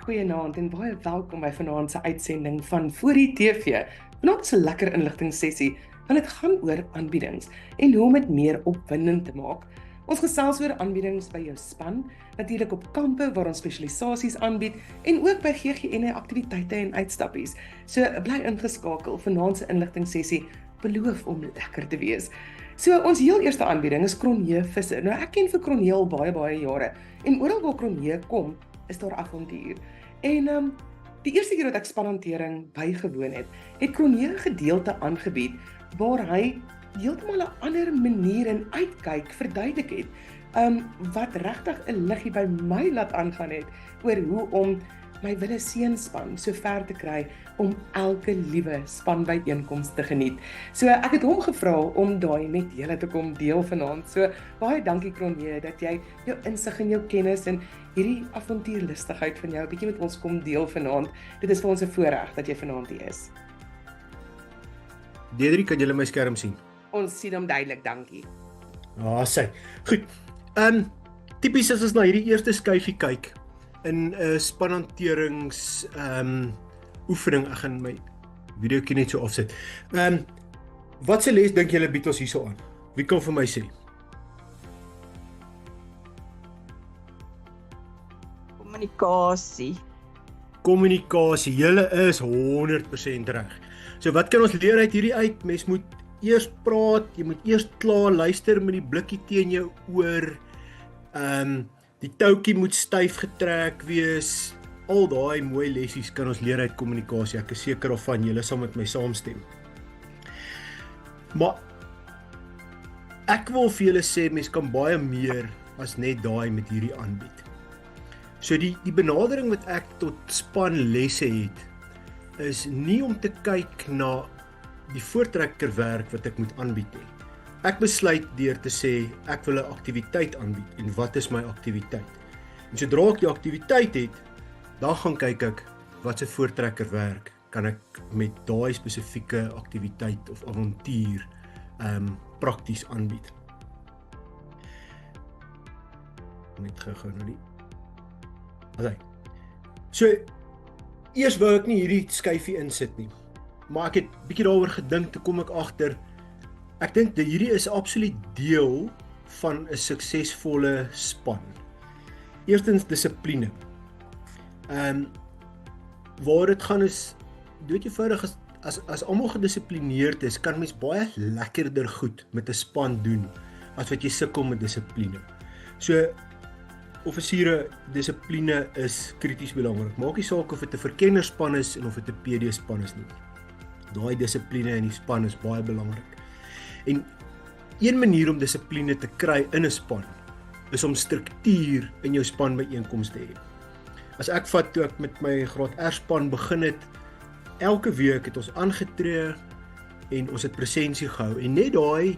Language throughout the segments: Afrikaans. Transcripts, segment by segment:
Goeienaand en baie welkom by vanaand se uitsending van Voor die TV. Vanaand is 'n lekker inligtingsessie, want dit gaan oor aanbiedings en hoe om dit meer opwindend te maak. Ons gesels oor aanbiedings by jou span, natuurlik op kampe waar ons spesialisasies aanbied en ook by GGN aktiwiteite en uitstappies. So bly ingeskakel. Vanaand se inligtingsessie beloof om lekker te wees. So ons heel eerste aanbieding is Cronje visse. Nou ek ken vir Cronje al baie jare en oral waar Cronje kom, is daar avontuur. En die eerste keer wat ek spanhantering bygewoon het Cronje 'n gedeelte aangebied waar hy heeltemal 'n ander manier en uitkyk verduidelik het. Wat regtig 'n liggie by my laat aangaan het oor hoe om my wille seenspan so ver te kry om elke liewe spanbyeenkoms te geniet. So ek het hom gevra om daai met julle te kom deel vanaand. So baie dankie Cronje dat jy jou insig en jou kennis en hierdie avontuurlustigheid van jou 'n bietjie met ons kom deel vanaand. Dit is vir ons 'n voorreg dat jy vanaand hier is. Deidre, kan julle my skerm sien? Ons sien hom duidelik, dankie. Sy. Goed. Tipies as ons na hierdie eerste skyfie kyk in 'n spanhanterings oefening, ek gaan my videoetjie net so afsit. Wat se les dink julle bied ons hierso aan? Wie kan vir my sê? Kommunikasie, julle is 100% reg. So wat kan ons leer uit hierdie uit? Mens moet eers praat, jy moet eers klaar luister met die blikkie teen jou oor. Die toukie moet styf getrek wees. Al daai mooi lessies kan ons leer uit kommunikasie. Ek is seker of van julle sal met my saamstem. Maar ek wil vir julle sê mens kan baie meer as net daai met hierdie aanbied. So die benadering wat ek tot spanlesse het, is nie om te kyk na die voortrekkerwerk wat ek moet aanbied nie. Ek besluit deur te sê, ek wil 'n aktiwiteit aanbied, en wat is my aktiwiteit? En sodra ek die aktiwiteit het, dan gaan kyk ek, wat se voortrekkerwerk kan ek met daai spesifieke aktiwiteit of avontuur prakties aanbied. Net gou nou die. So, eers wou ek nie hierdie skyfie insit nie, maar ek het bietjie daaroor gedink, toe kom ek agter, ek dink dat hierdie is absoluut deel van 'n suksesvolle span. Eerstens dissipline. Waar dit gaan is, dood eenvoudig as almal gedissiplineerd is, kan mens baie lekkerder goed met 'n span doen, as wat jy sukkel met dissipline. So, offisiere, dissipline is krities belangrik. Maak nie saak of dit 'n verkennerspan is en of dit 'n PD span is nie. Daai dissipline in die span is baie belangrik. En een manier om dissipline te kry in 'n span, is om struktuur in jou span byeenkomste te hê. As ek vat toe ek met my graad R span begin het, elke week het ons aangetree en ons het presensie gehou. En net daai,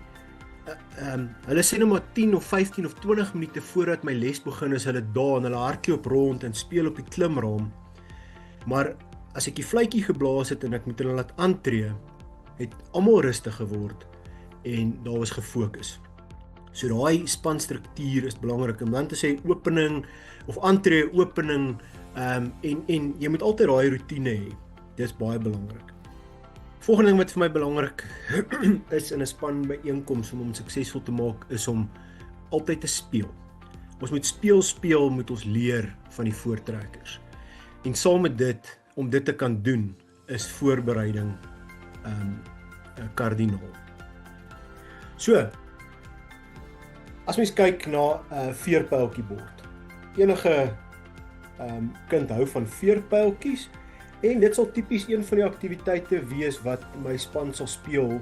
hulle sê nou maar 10 of 15 of 20 minute voordat my les begin is hulle daar en hulle hardloop rond en speel op die klimraam. Maar as ek die fluitjie geblaas het en ek moet hulle laat aantree, het almal rustig geword en daar was gefokus. So daai spanstruktuur is belangrik om dan te sê opening of aantree, opening en jy moet altyd daai roetine hê. Dit is baie belangrik. Volgende ding wat vir my belangrik is in 'n span byeenkoms om suksesvol te maak, is om altyd te speel. Ons moet speel, moet ons leer van die voortrekkers. En saam met dit, om dit te kan doen, is voorbereiding 'n kardinaal. So, as mens kyk na 'n veerpyltjiebord. Enige kind hou van veerpyltjies en dit sal tipies een van die aktiwiteite wees wat my span sal speel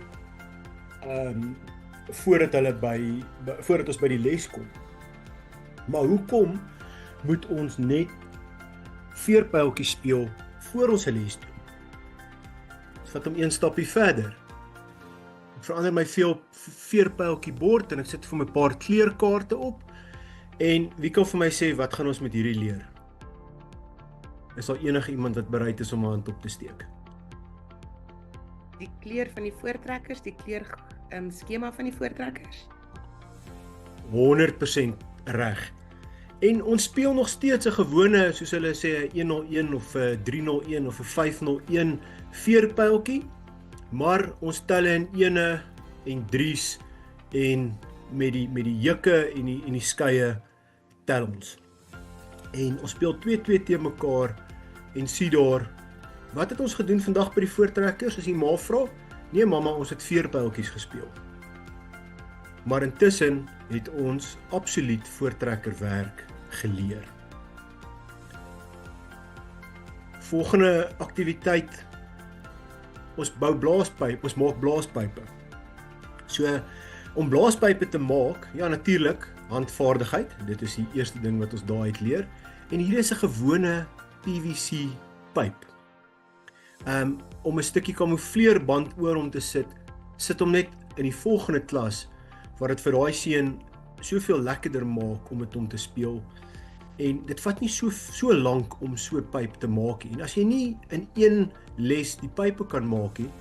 voordat ons by die les kom. Maar hoekom moet ons net veerpyltjies speel voor ons 'n les doen? Ons vat hom een stapie verder. Ek verander my veerpyltjiebord en ek sit vir my 'n paar kleurkaarte op. En wie kan vir my sê, wat gaan ons met hierdie leer? Is daar enige iemand wat bereid is om 'n hand op te steek? Die kleur van die voortrekkers, die kleur skema van die voortrekkers? 100% reg. En ons speel nog steeds 'n gewone, soos hulle sê, 'n 101 of 'n 301 of 'n 501 veerpyltjie, maar ons tel in ene en drie's en met die jukke en die skeye tel ons. En ons speel 2-2 teen mekaar en sien daar, wat het ons gedoen vandag by die voortrekkers, as die ma vra? Nee mamma, ons het veerpyltjies gespeel. Maar intussen het ons absoluut voortrekkerwerk geleer. Volgende aktiwiteit, ons bou blaaspype, ons maak blaaspype. So, om blaaspype te maak, ja natuurlik, handvaardigheid, dit is die eerste ding wat ons daar uit leer. En hier is 'n gewone PVC pyp. Om 'n stukkie kamoufleerband oor hom te sit hom net in die volgende klas, waar dit vir daai seun soveel lekkerder maak om met hom te speel. En dit vat nie so lank om so 'n pyp te maak nie. En as jy nie in een les die pype kan maak nie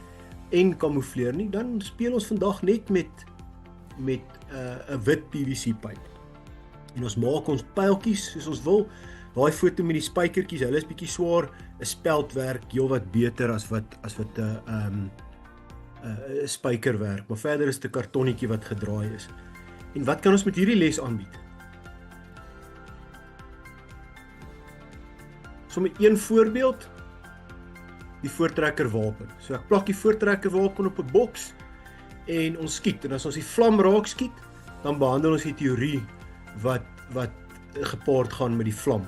en kamoufleer nie, dan speel ons vandag net met 'n wit PVC pyp. En ons maak ons pyltjies soos ons wil. Daai foto met die spykertjies, hulle is bietjie swaar, 'n speldwerk heelwat beter as wat 'n spykerwerk, maar verder is dit 'n kartonnetjie wat gedraai is. En wat kan ons met hierdie les aanbied? Sommer een voorbeeld, die voortrekkerwapen. So ek plak die voortrekkerwapen op 'n boks en ons skiet. En as ons die vlam raak skiet, dan behandel ons die teorie wat gepaard gaan met die vlam.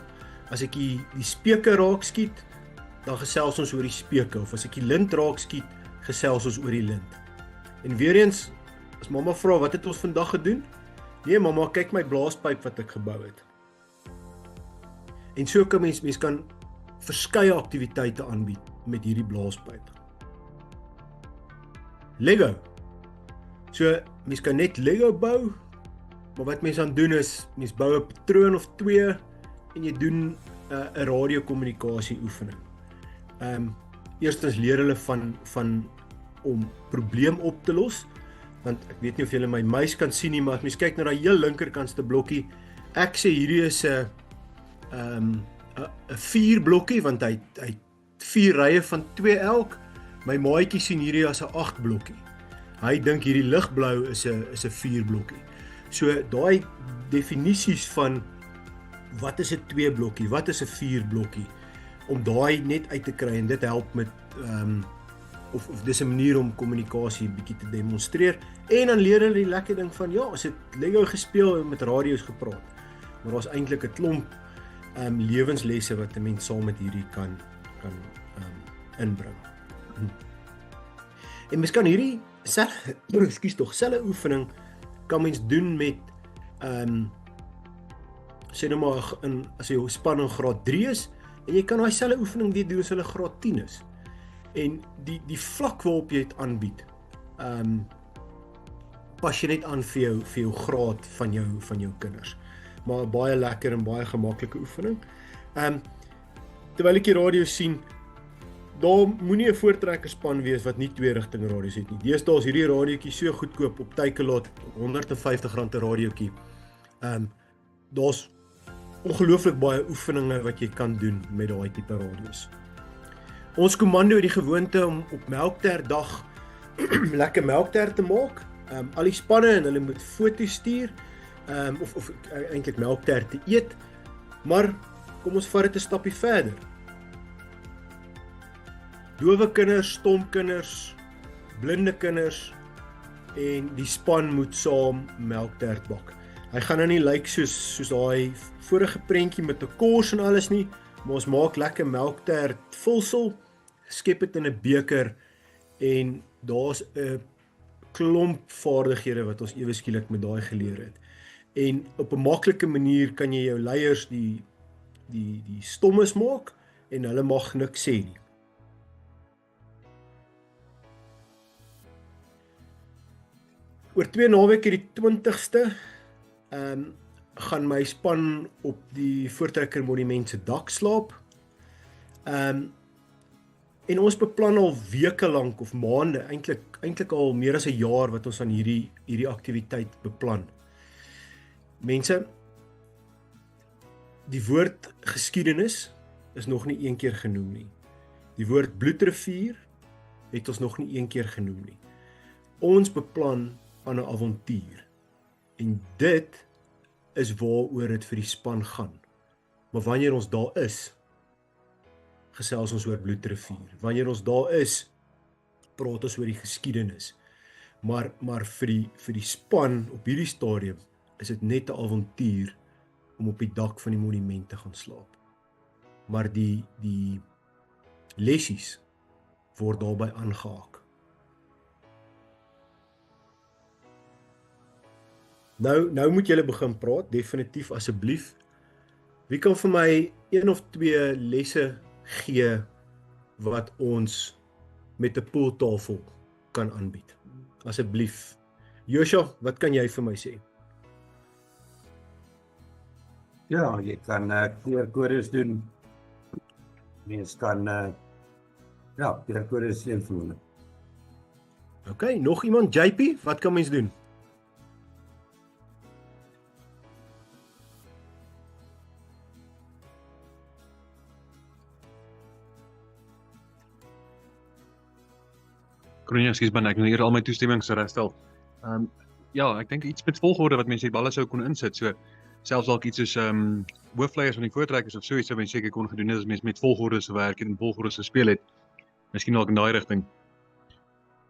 As ek die speke raak skiet, dan gesels ons oor die speke, of as ek die lint raak skiet, gesels ons oor die lint. En weer eens, as mamma vra, wat het ons vandag gedoen? Nee mamma, kyk my blaaspyp wat ek gebou het. En so kan mens kan verskeie aktiwiteite aanbied met hierdie blaaspyp. Lego. So, mens kan net Lego bou, maar wat mens aan doen is, mens bou 'n patroon of 2 en jy doen 'n radiokommunikasie oefening. Eerstens leer hulle van om probleem op te los, want ek weet nie of julle my muis kan sien nie, maar as mens kyk na daai heel linkerkantste blokkie, ek sê hierdie is 'n 4 blokkie, want hy 4 rye van 2 elk. My maatjie sien hierdie as 'n 8 blokkie. Hy dink hierdie ligblou is 'n 4 blokkie. So daai definisies van wat is 'n 2 blokkie, wat is 'n 4 blokkie, om daai net uit te kry, en dit help met of dis 'n manier om kommunikasie bietjie te demonstreer. En dan leer hulle die lekker ding van, ja, ons het Lego gespeel en met radio's gepraat. Maar daar's eintlik 'n klomp lewenslesse wat 'n mens saam met hierdie kan inbring. En mens kan hierdie selfe oefening kan mens doen met sê nou maar as jy span in graad 3 is, en jy kan daai selfe oefening weer doen as hulle graad 10 is. En die vlak waarop jy dit aanbied, pas jy net aan vir jou graad van jou kinders. Maar baie lekker en baie gemaklike oefening. Terwyl ek die radio sien, daar moenie 'n voortrekkerspan wees wat nie 2 rigting radio's het nie. Deesdae is hierdie radiootjie so goedkoop op Takealot, R150 'n radiootjie. Daar's ongelooflik baie oefeninge wat jy kan doen met daai tipe radio's. Ons komando het die gewoonte om op melkterdag lekker melkter te maak. Al die spanne, en hulle moet foto's stuur, of eintlik melkter te eet. Maar kom ons vat dit 'n stappie verder. Dowe kinders, stom kinders, blinde kinders, en die span moet saam melktert bak. Hy gaan nou nie lyk soos daai vorige prentjie met 'n kors en alles nie, maar ons maak lekker melktert vulsel, skep dit in 'n beker, en daar's 'n klomp vaardighede wat ons ewe skielik met daai geleer het. En op 'n maklike manier kan jy jou leiers die stommes maak, en hulle mag niks sê nie. Oor 2 naweke, die 20ste, gaan my span op die Voortrekker Monument se dak slaap. En ons beplan al weke lank of maande, eintlik al meer as 'n jaar wat ons aan hierdie aktiwiteit beplan. Mense, die woord geskiedenis is nog nie een keer genoem nie. Die woord bloedrivier het ons nog nie een keer genoem nie. Ons beplan aan 'n avontuur. En dit is waaroor dit vir die span gaan. Maar wanneer ons daar is, gesels ons oor bloedrivier. Wanneer ons daar is, praat ons oor die geskiedenis. Maar vir die span op hierdie stadium is dit net 'n avontuur om op die dak van die monument te gaan slaap. Maar die lessies word daarbey aangehaak. Nou moet julle begin praat, definitief asseblief. Wie kan vir my 1 of 2 lesse gee wat ons met 'n pooltafel kan aanbied? Asseblief. Joshua, wat kan jy vir my sê? Ja, jy kan kleurkodes doen. Mens kan kleurkodes invul. Okay, nog iemand? JP, wat kan mens doen? Kroonja, ekskuus man, ek moet hier al my toestemmings regstel. Ja, ek dink iets met volgorde wat mense die balle sou kon insit. So selfs dalk iets soos hoofvleiers van die voortrekkers of so iets sou mense seker kon gedoen het as mense met volgorde se werk en volgorde se speel het. Miskien dalk in daai rigting.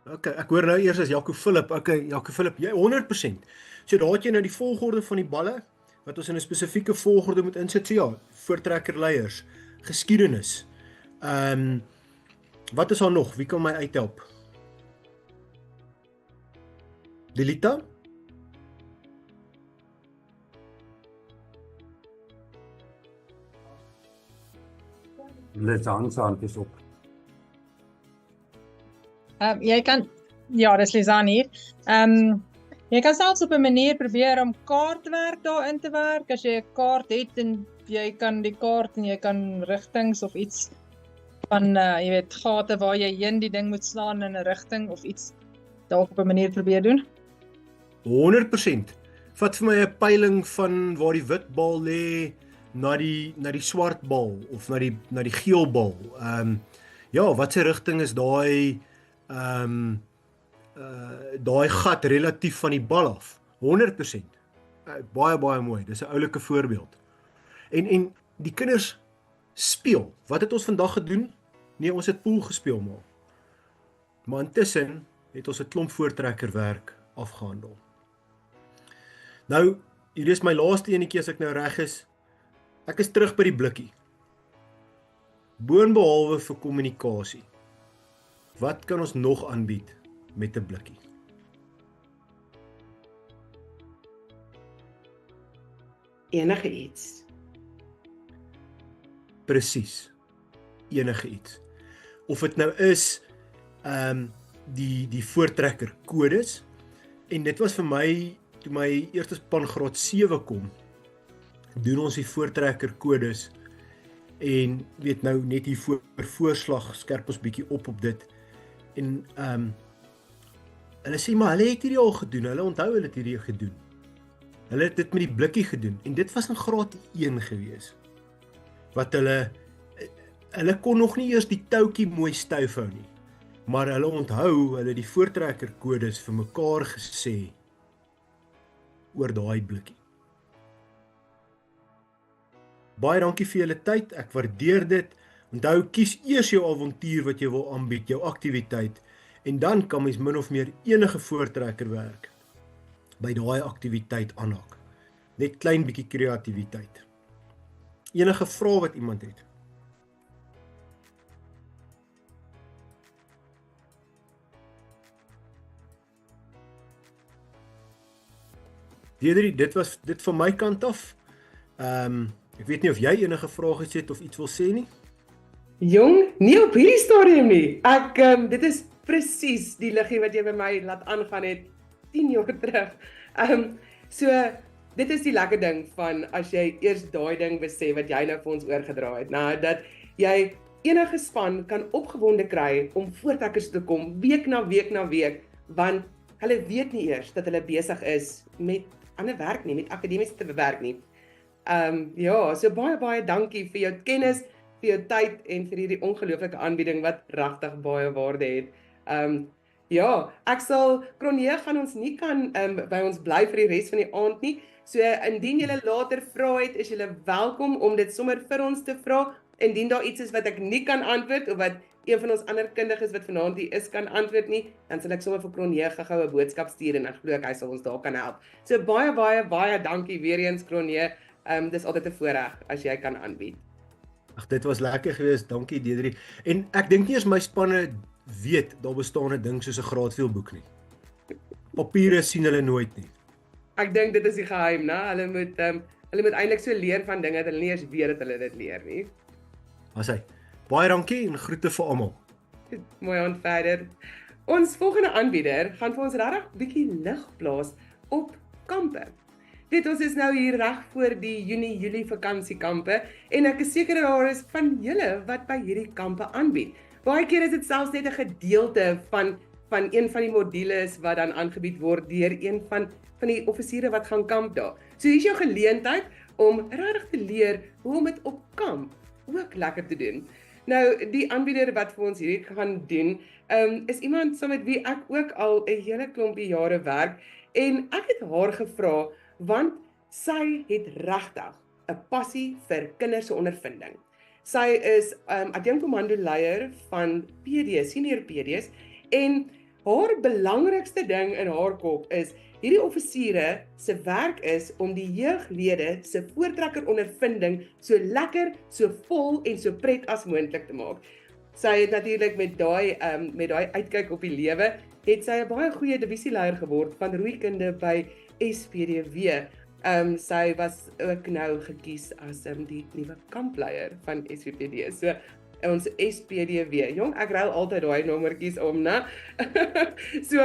Okay, ek hoor nou eers as Jaco Philip. Okay, Jaco Philip, jy 100%. So daar het jy nou die volgorde van die balle wat ons in 'n spesifieke volgorde moet insit. So ja, voortrekkerleiers, geskiedenis. Wat is daar nog? Wie kan my uithelp? Delita? Lisanne se hand is op. Jy kan, ja, dis Lisanne hier. Jy kan selfs op 'n manier probeer om kaartwerk daarin te werk. As jy 'n kaart het en jy kan die kaart en jy kan rigtings of iets van, jy weet, gate waar jy heen die ding moet slaan in 'n rigting of iets dalk op 'n manier probeer doen. 100%. Vat vir my 'n peiling van waar die wit bal lê na die swart bal of na die geel bal. Ja, wat se rigting is daai daai gat relatief van die bal af? 100%. Baie mooi. Dis 'n oulike voorbeeld. En die kinders speel. Wat het ons vandag gedoen? Nee, ons het pool gespeel maar intussen het ons 'n klomp voortrekkerwerk afgehandel. Nou, hier is my laaste enetjie as ek nou reg is. Ek is terug by die blikkie. Boonbehalwe vir kommunikasie. Wat kan ons nog aanbied met 'n blikkie? Enige iets. Presies. Enige iets. Of dit nou is die voortrekker kodes, en dit was vir my toe my eerste span graad 7 kom, doen ons die voortrekker kodes en weet nou net hier voorslag skerp ons bietjie op dit en hulle sê maar hulle het hierdie al gedoen, hulle onthou hulle het hierdie gedoen. Hulle het dit met die blikkie gedoen en dit was in graad 1 gewees. Wat hulle kon nog nie eers die toutjie mooi styf hou nie. Maar hulle onthou, hulle die voortrekker kodes vir mekaar gesê oor daai blikkie. Baie dankie vir julle tyd, ek waardeer dit. Onthou, kies eers jou avontuur wat jy wil aanbied, jou aktiwiteit, en dan kan mens min of meer enige voortrekkerwerk by daai aktiwiteit aanhaak. Net klein bietjie kreatiwiteit. Enige vrae wat iemand het? Deidre, dit was dit van my kant af. Ek weet nie of jy enige vrae het of iets wil sê nie. Jong, nie op hierdie stadium nie. Dit is presies die liggie wat jy by my laat aangaan het 10 jaar terug. So dit is die lekker ding van as jy eers daai ding besef wat jy nou vir ons oorgedra het. Nou dat jy enige span kan opgewonde kry om voortrekkers te kom week na week na week, want hulle weet nie eers dat hulle besig is met ander werk nie, met akademiese te bewerk nie. Ja, so baie dankie vir jou kennis, vir jou tyd en vir hierdie ongelooflike aanbieding wat regtig baie waarde het. Ja, ek sal Cronje gaan ons nie kan by ons bly vir die res van die aand nie. So indien julle later vrae het, is julle welkom om dit sommer vir ons te vra. Indien daar iets is wat ek nie kan antwoord of wat een van ons ander kundiges wat vanaand hier is kan antwoord nie, dan sal ek sommer vir Cronje gou 'n boodskap stuur en ek glo hy sal ons daar kan help. So baie dankie weer eens Cronje. Dis altyd 'n voorreg as jy kan aanbied. Ag, dit was lekker geweest. Dankie Deidre. En ek dink nie eens my spanne weet daar bestaan 'n ding soos 'n graadveel boek nie. Papiere sien hulle nooit nie. Ek dink dit is die geheim, né? Hulle moet eintlik so leer van dinge dat hulle nie eens weet dat hulle dit leer nie. As hy. Baie dankie en groete vir almal. Mooi aan verder. Ons volgende aanbieder gaan vir ons regtig bietjie lig plaas op kampe. Ons is nou hier reg voor die Junie-Julie vakansiekampe en ek is seker daar is van julle wat by hierdie kampe aanbied. Baie keer is dit selfs net 'n gedeelte van een van die modules wat dan aangebied word deur een van die offisiere wat gaan kamp daar. So hier is jou geleentheid om regtig te leer hoe om dit op kamp ook lekker te doen. Nou, die aanbieder wat vir ons hierdie gaan doen, is iemand saam met wie ek ook al 'n hele klompie jare werk en ek het haar gevra want sy het regtig 'n passie vir kinders se ondervinding. Sy is adjunkkommandoleier van PD, senior PD's en haar belangrikste ding in haar kop is hierdie offisiere se werk is om die jeuglede se voortrekker ondervinding so lekker, so vol en so pret as moontlik te maak. Sy het natuurlik met daai uitkyk op die lewe, het sy 'n baie goeie divisieleier geword van roeikunde by SPDW. Sy was ook nou gekies as die nuwe kampleier van SPDW. So ons SPDW. Jong, ek ruil altyd daai nommertjies om, né? So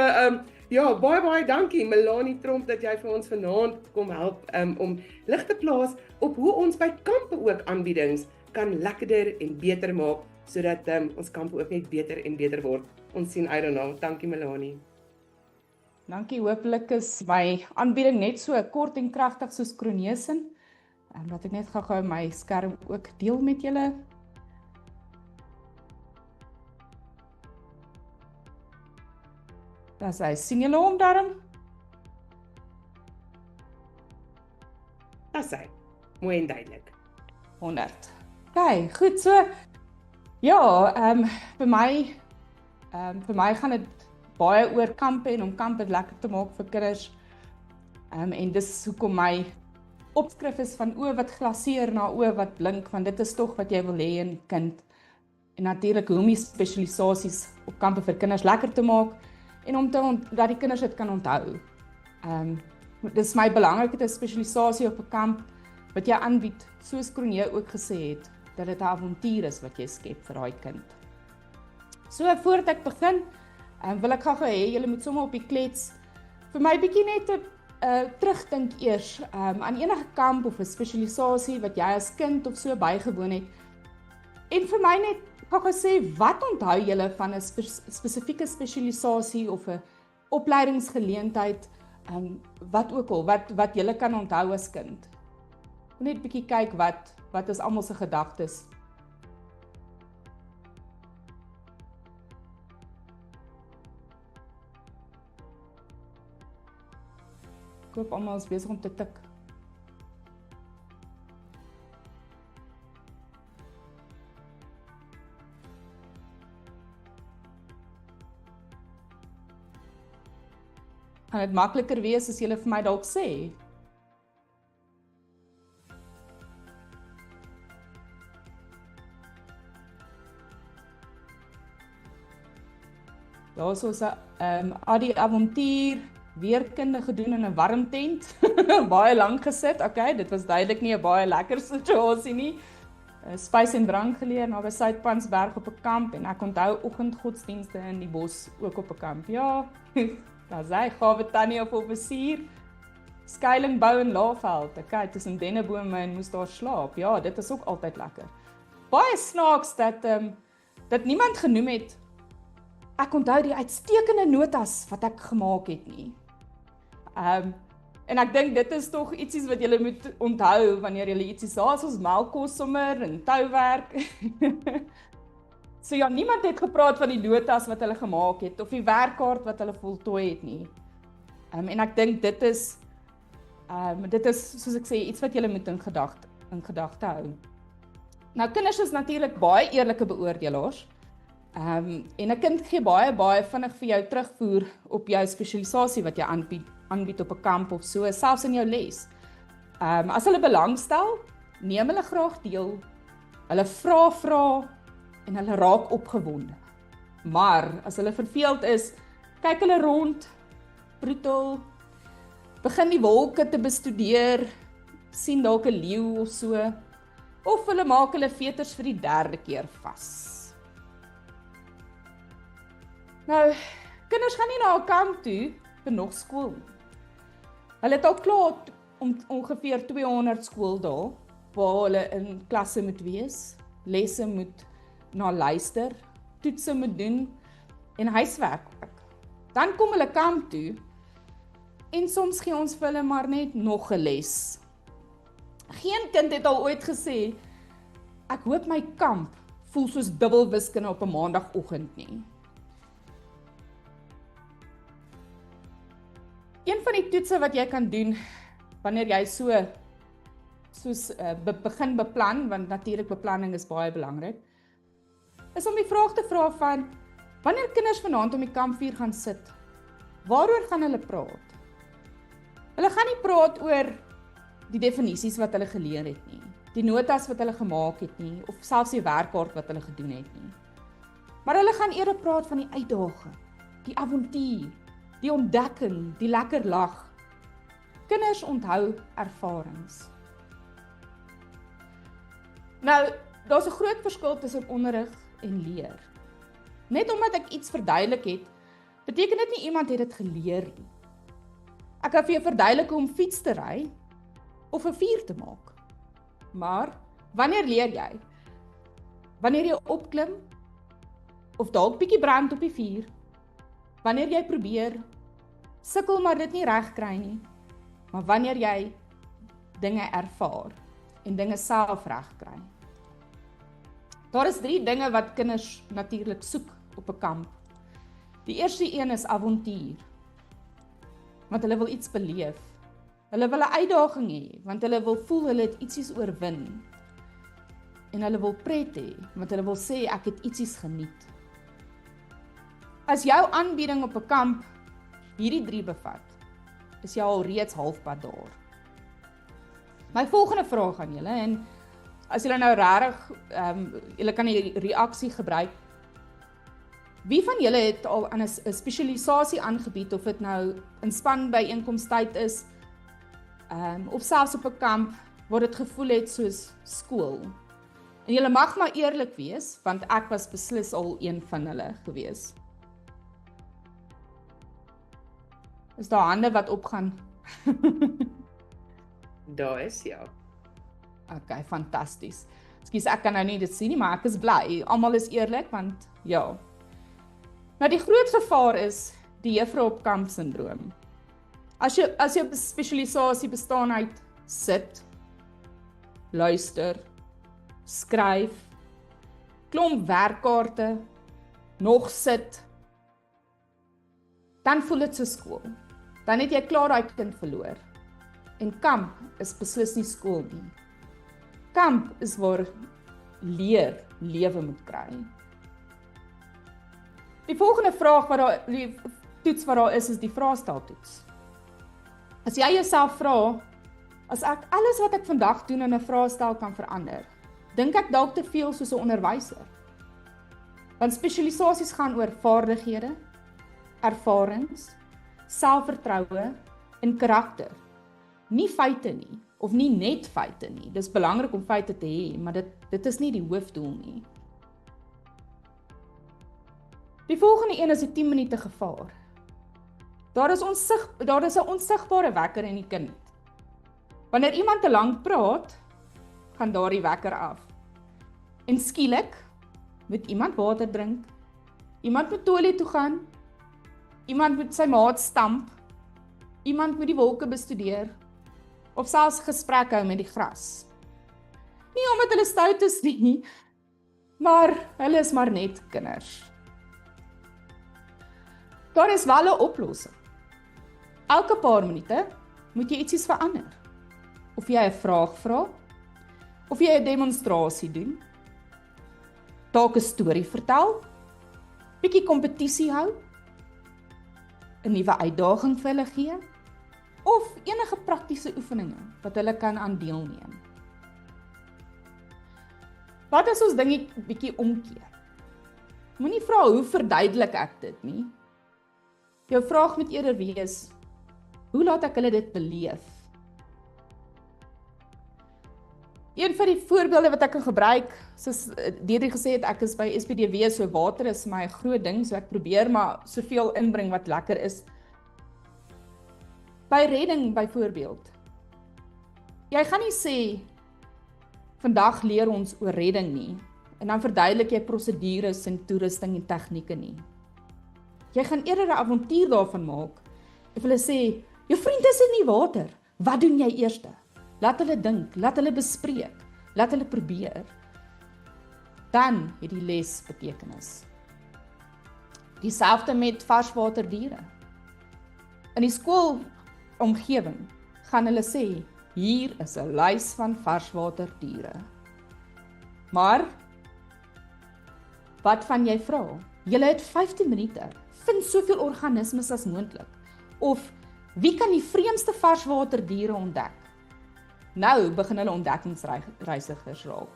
ja, baie dankie Melanie Tromp dat jy vir ons vanaand kom help om lig te plaas op hoe ons by kampe ook aanbiedings kan lekkerder en beter maak sodat ons kampe ook net beter en beter word. Ons sien uit daarna. Dankie Melanie. Dankie, hopelik is my aanbieding net so kort en kragtig soos Cronje se. Laat ek net gou my skerm ook deel met julle. Dis hy, sien julle hom daarom? Dis hy. Mooi en duidelik. 100. Okay, goed so. Ja, vir my gaan dit baie oor kampe en om kampe lekker te maak vir kinders. En dis hoekom my opskrif is van oë wat glaseer na oë wat blink, want dit is tog wat jy wil hê in kind. En natuurlik hoe om die spesialisasies op kampe vir kinders lekker te maak en om dat die kinders dit kan onthou. Dis my belangrikste spesialisasie op 'n kamp wat jy aanbied, soos Cronje ook gesê het, dat dit 'n avontuur is wat jy skep vir daai kind. So voordat ek begin, wil ek gou hê julle moet sommer op die klets vir my bietjie net terugdink eers aan enige kamp of 'n spesialisasie wat jy as kind of so bygewoon het. En vir my net gou sê, wat onthou julle van 'n spesifieke spesialisasie of 'n opleidingsgeleentheid, wat ook al, wat julle kan onthou as kind? Net bietjie kyk wat is almal se gedagtes. Ek hoop almal is besig om te tik. Kan dit makliker wees as julle vir my dalk sê? Daar was 'n avontuur, weerkunde gedoen in 'n warm tent, baie lank gesit. Okay, dit was duidelik nie 'n baie lekker situasie nie. Spys en drank geleer naby Suidpansberg op 'n kamp en ek onthou oggendgodsdienste in die bos ook op 'n kamp. Ja, daar's hy gawe tannie of offisier. Skuiling bou in Laagveld. Okay, tussen dennebome en moes daar slaap. Ja, dit is ook altyd lekker. Baie snaaks dat niemand genoem het. Ek onthou die uitstekende notas wat ek gemaak het nie. En ek dink dit is tog ietsie wat julle moet onthou wanneer julle ietsie sê, soos melkkos sommer en touwerk. So ja, niemand het gepraat van die notas wat hulle gemaak het of die werkkaart wat hulle voltooi het nie. En ek dink dit is soos ek sê iets wat julle moet in gedagte hou. Nou kinders is natuurlik baie eerlike beoordelaars. En 'n kind gee baie vinnig vir jou terugvoer op jou spesialisasie wat jy aanbied op 'n kamp of so, selfs in jou les. As hulle belangstel, neem hulle graag deel. Hulle vra en hulle raak opgewonde. Maar as hulle verveeld is, kyk hulle rond, broetel, begin die wolke te bestudeer, sien dalk 'n leeu of so, of hulle maak hulle veters vir die 3de keer vas. Nou, kinders gaan nie na 'n kamp toe vir nog skool nie. Hulle het al klaar ongeveer 200 skooldae waar hulle in klasse moet wees, lesse moet na luister, toetse moet doen en huiswerk ook. Dan kom hulle kamp toe en soms gee ons vir hulle maar net nog 'n les. Geen kind het al ooit gesê, ek hoop my kamp voel soos dubbel wiskunde op 'n maandagoggend nie. Een van die toetse wat jy kan doen wanneer jy begin beplan, want natuurlik beplanning is baie belangrik, is om die vraag te vra van, wanneer kinders vanaand om die kampvuur gaan sit, waaroor gaan hulle praat? Hulle gaan nie praat oor die definisies wat hulle geleer het nie, die notas wat hulle gemaak het nie, of selfs die werkkaart wat hulle gedoen het nie. Maar hulle gaan eerder praat van die uitdaging, die avontuur, die ontdekking, die lekker lag. Kinders onthou ervarings. Nou, daar's 'n groot verskil tussen onderrig en leer. Net omdat ek iets verduidelik het, beteken dit nie iemand het dit geleer nie. Ek kan vir jou verduidelik hoe om fiets te ry of 'n vuur te maak. Maar wanneer leer jy? Wanneer jy opklim of dalk bietjie brand op die vuur? Wanneer jy probeer, sukkel maar dit nie reg kry nie. Maar wanneer jy dinge ervaar en dinge self reg kry. Daar is 3 dinge wat kinders natuurlik soek op 'n kamp. Die eerste een is avontuur. Want hulle wil iets beleef. Hulle wil 'n uitdaging hê, want hulle wil voel hulle het ietsies oorwin. En hulle wil pret hê, want hulle wil sê ek het ietsies geniet. As jou aanbieding op 'n kamp hierdie 3 bevat, is jy al reeds halfpad daar. My volgende vraag aan julle, en as julle nou regtig, julle kan die reaksie gebruik. Wie van julle het al aan 'n spesialisasie aangebied, of dit nou in spanbyeenkomstyd is, of selfs op 'n kamp, waar dit gevoel het soos skool? En julle mag maar eerlik wees, want ek was beslis al een van hulle gewees. Is daar hande wat opgaan? Daar is, ja. Okay, fantasties. Ekskuus, ek kan nou nie dit sien nie, maar ek is bly. Almal is eerlik, want ja. Nou die groot gevaar is die juffrou op kamp syndroom. As jou spesialisasie bestaan uit sit, luister, skryf, klomp werkkaarte, nog sit, dan voel dit so skool. Dan het jy klaar daai kind verloor. En kamp is beslis nie skool nie. Kamp is waar leer lewe moet kry. Die volgende vraag die toets wat daar is die vraesteltoets. As jy jouself vra, as ek alles wat ek vandag doen in 'n vraestel kan verander, dink ek dalk te veel soos 'n onderwyser. Want spesialisasies gaan oor vaardighede, ervarings, selfvertroue en karakter. Nie feite nie, of nie net feite nie. Dis belangrik om feite te hê, maar dit is nie die hoofdoel nie. Die volgende een is die 10 minute gevaar. Daar is 'n onsigbare wekker in die kind. Wanneer iemand te lank praat, gaan daardie wekker af. En skielik moet iemand water drink, iemand moet toilet toe gaan, iemand moet sy maat stamp, iemand moet die wolke bestudeer, of selfs gesprek hou met die gras. Nie omdat hulle stout is nie, maar hulle is maar net kinders. Daar is wel 'n oplossing. Elke paar minute moet jy ietsie verander. Of jy 'n vraag vra, of jy 'n demonstrasie doen, dalk 'n storie vertel, bietjie kompetisie hou, 'n nuwe uitdaging vir hulle gee, of enige praktiese oefeninge wat hulle kan aan deelneem. Wat as ons dinge bietjie omkeer? Moenie vra hoe verduidelik ek dit nie. Jou vraag moet eerder wees, hoe laat ek hulle dit beleef? Een van die voorbeelde wat ek kan gebruik, soos Deirdre gesê het, ek is by SPDW, so water is my groot ding, so ek probeer maar soveel inbring wat lekker is. By redding byvoorbeeld. Jy gaan nie sê, vandag leer ons oor redding nie, en dan verduidelik jy prosedures en toerusting en tegnieke nie. Jy gaan eerder 'n avontuur daarvan maak, en hulle sê, jou vriend is in die water, wat doen jy eerste? Laat hulle dink, laat hulle bespreek, laat hulle probeer. Dan het die les betekenis. Dieselfde met varswaterdiere. In die skoolomgewing gaan hulle sê, hier is 'n lys van varswaterdiere. Maar, wat van jy vra? Julle het 15 minute, vind soveel organismes as moontlik. Of, wie kan die vreemdste varswaterdiere ontdek? Nou begin hulle ontdekkingsreisigers raak.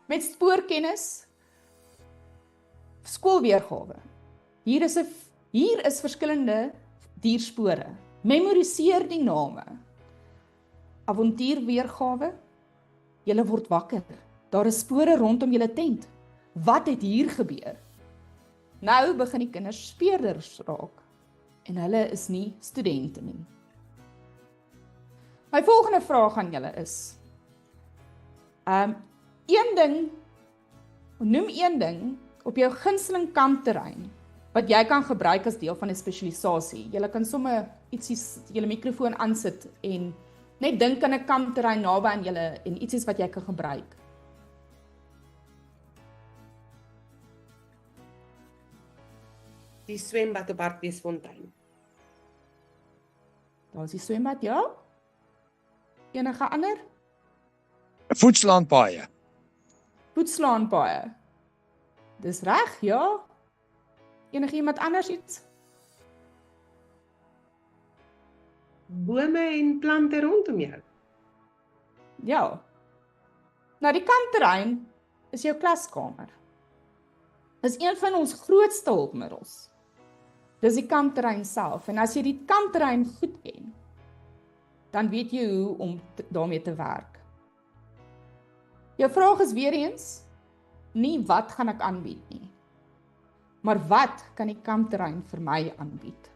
Met spoorkennis, skoolweergawe. Hier is verskillende dierspore. Memoriseer die name. Avontuurweergawe. Julle word wakker. Daar is spore rondom julle tent. Wat het hier gebeur? Nou begin die kinders speurders raak. En hulle is nie studente nie. My volgende vraag aan julle is, noem een ding op jou gunsteling kampterrein, wat jy kan gebruik as deel van 'n spesialisasie. Julle kan sommer ietsie, julle mikrofoon aansit en net dink aan 'n kampterrein naby aan julle en ietsie wat jy kan gebruik. Die swembad op Hartbeesfontein. Daar is die swembad, ja? Enige ander? Voetslaanpaaie. Voetslaanpaaie. Dis reg, ja? Enige iemand anders iets? Bome en plante rondom jou. Ja. Nou die kampterrein is jou klaskamer. Dis een van ons grootste hulpmiddels. Dis die kampterrein self. En as jy die kampterrein goed ken, dan weet jy hoe om daarmee te werk. Jou vraag is weer eens, nie wat gaan ek aanbied nie, maar wat kan die kampterrein vir my aanbied?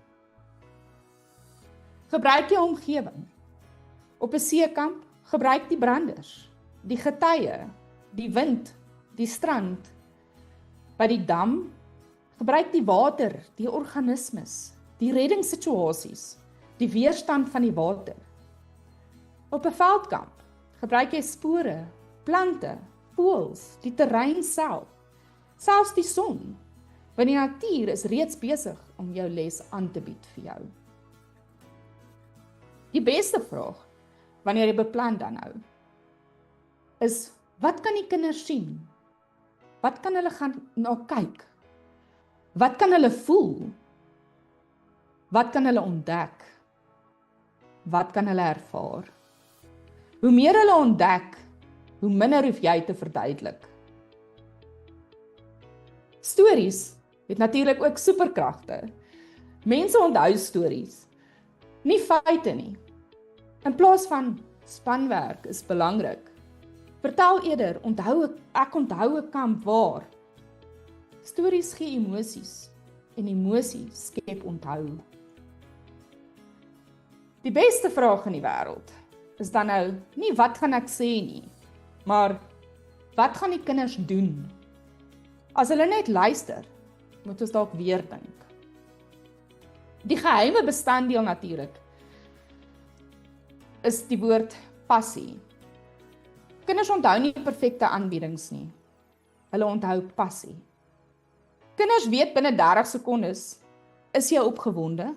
Gebruik jou omgewing. Op 'n seekamp, gebruik die branders, die getye, die wind, die strand. By die dam, gebruik die water, die organismes, die reddingssituasies, die weerstand van die water. Op 'n veldkamp, gebruik jy spore, plante, voëls, die terrein self, selfs die son, want die natuur is reeds besig om jou les aan te bied vir jou. Die beste vraag, wanneer jy beplan dan nou, is, wat kan die kinders sien? Wat kan hulle gaan na kyk? Wat kan hulle voel? Wat kan hulle ontdek? Wat kan hulle ervaar? Hoe meer hulle ontdek, hoe minder hoef jy te verduidelik. Stories het natuurlik ook superkragte. Mense onthou stories, nie feite nie. In plaas van spanwerk is belangrik. Vertel eerder, ek onthou 'n kamp waar. Stories gee emosies en emosies skep onthou. Die beste vraag in die wêreld is dan nou nie wat gaan ek sê nie, maar wat gaan die kinders doen? As hulle net luister, moet ons dalk weer dink. Die geheime bestanddeel natuurlik is die woord passie. Kinders onthou nie perfekte aanbiedings nie. Hulle onthou passie. Kinders weet binne 30 sekondes, is jy opgewonde?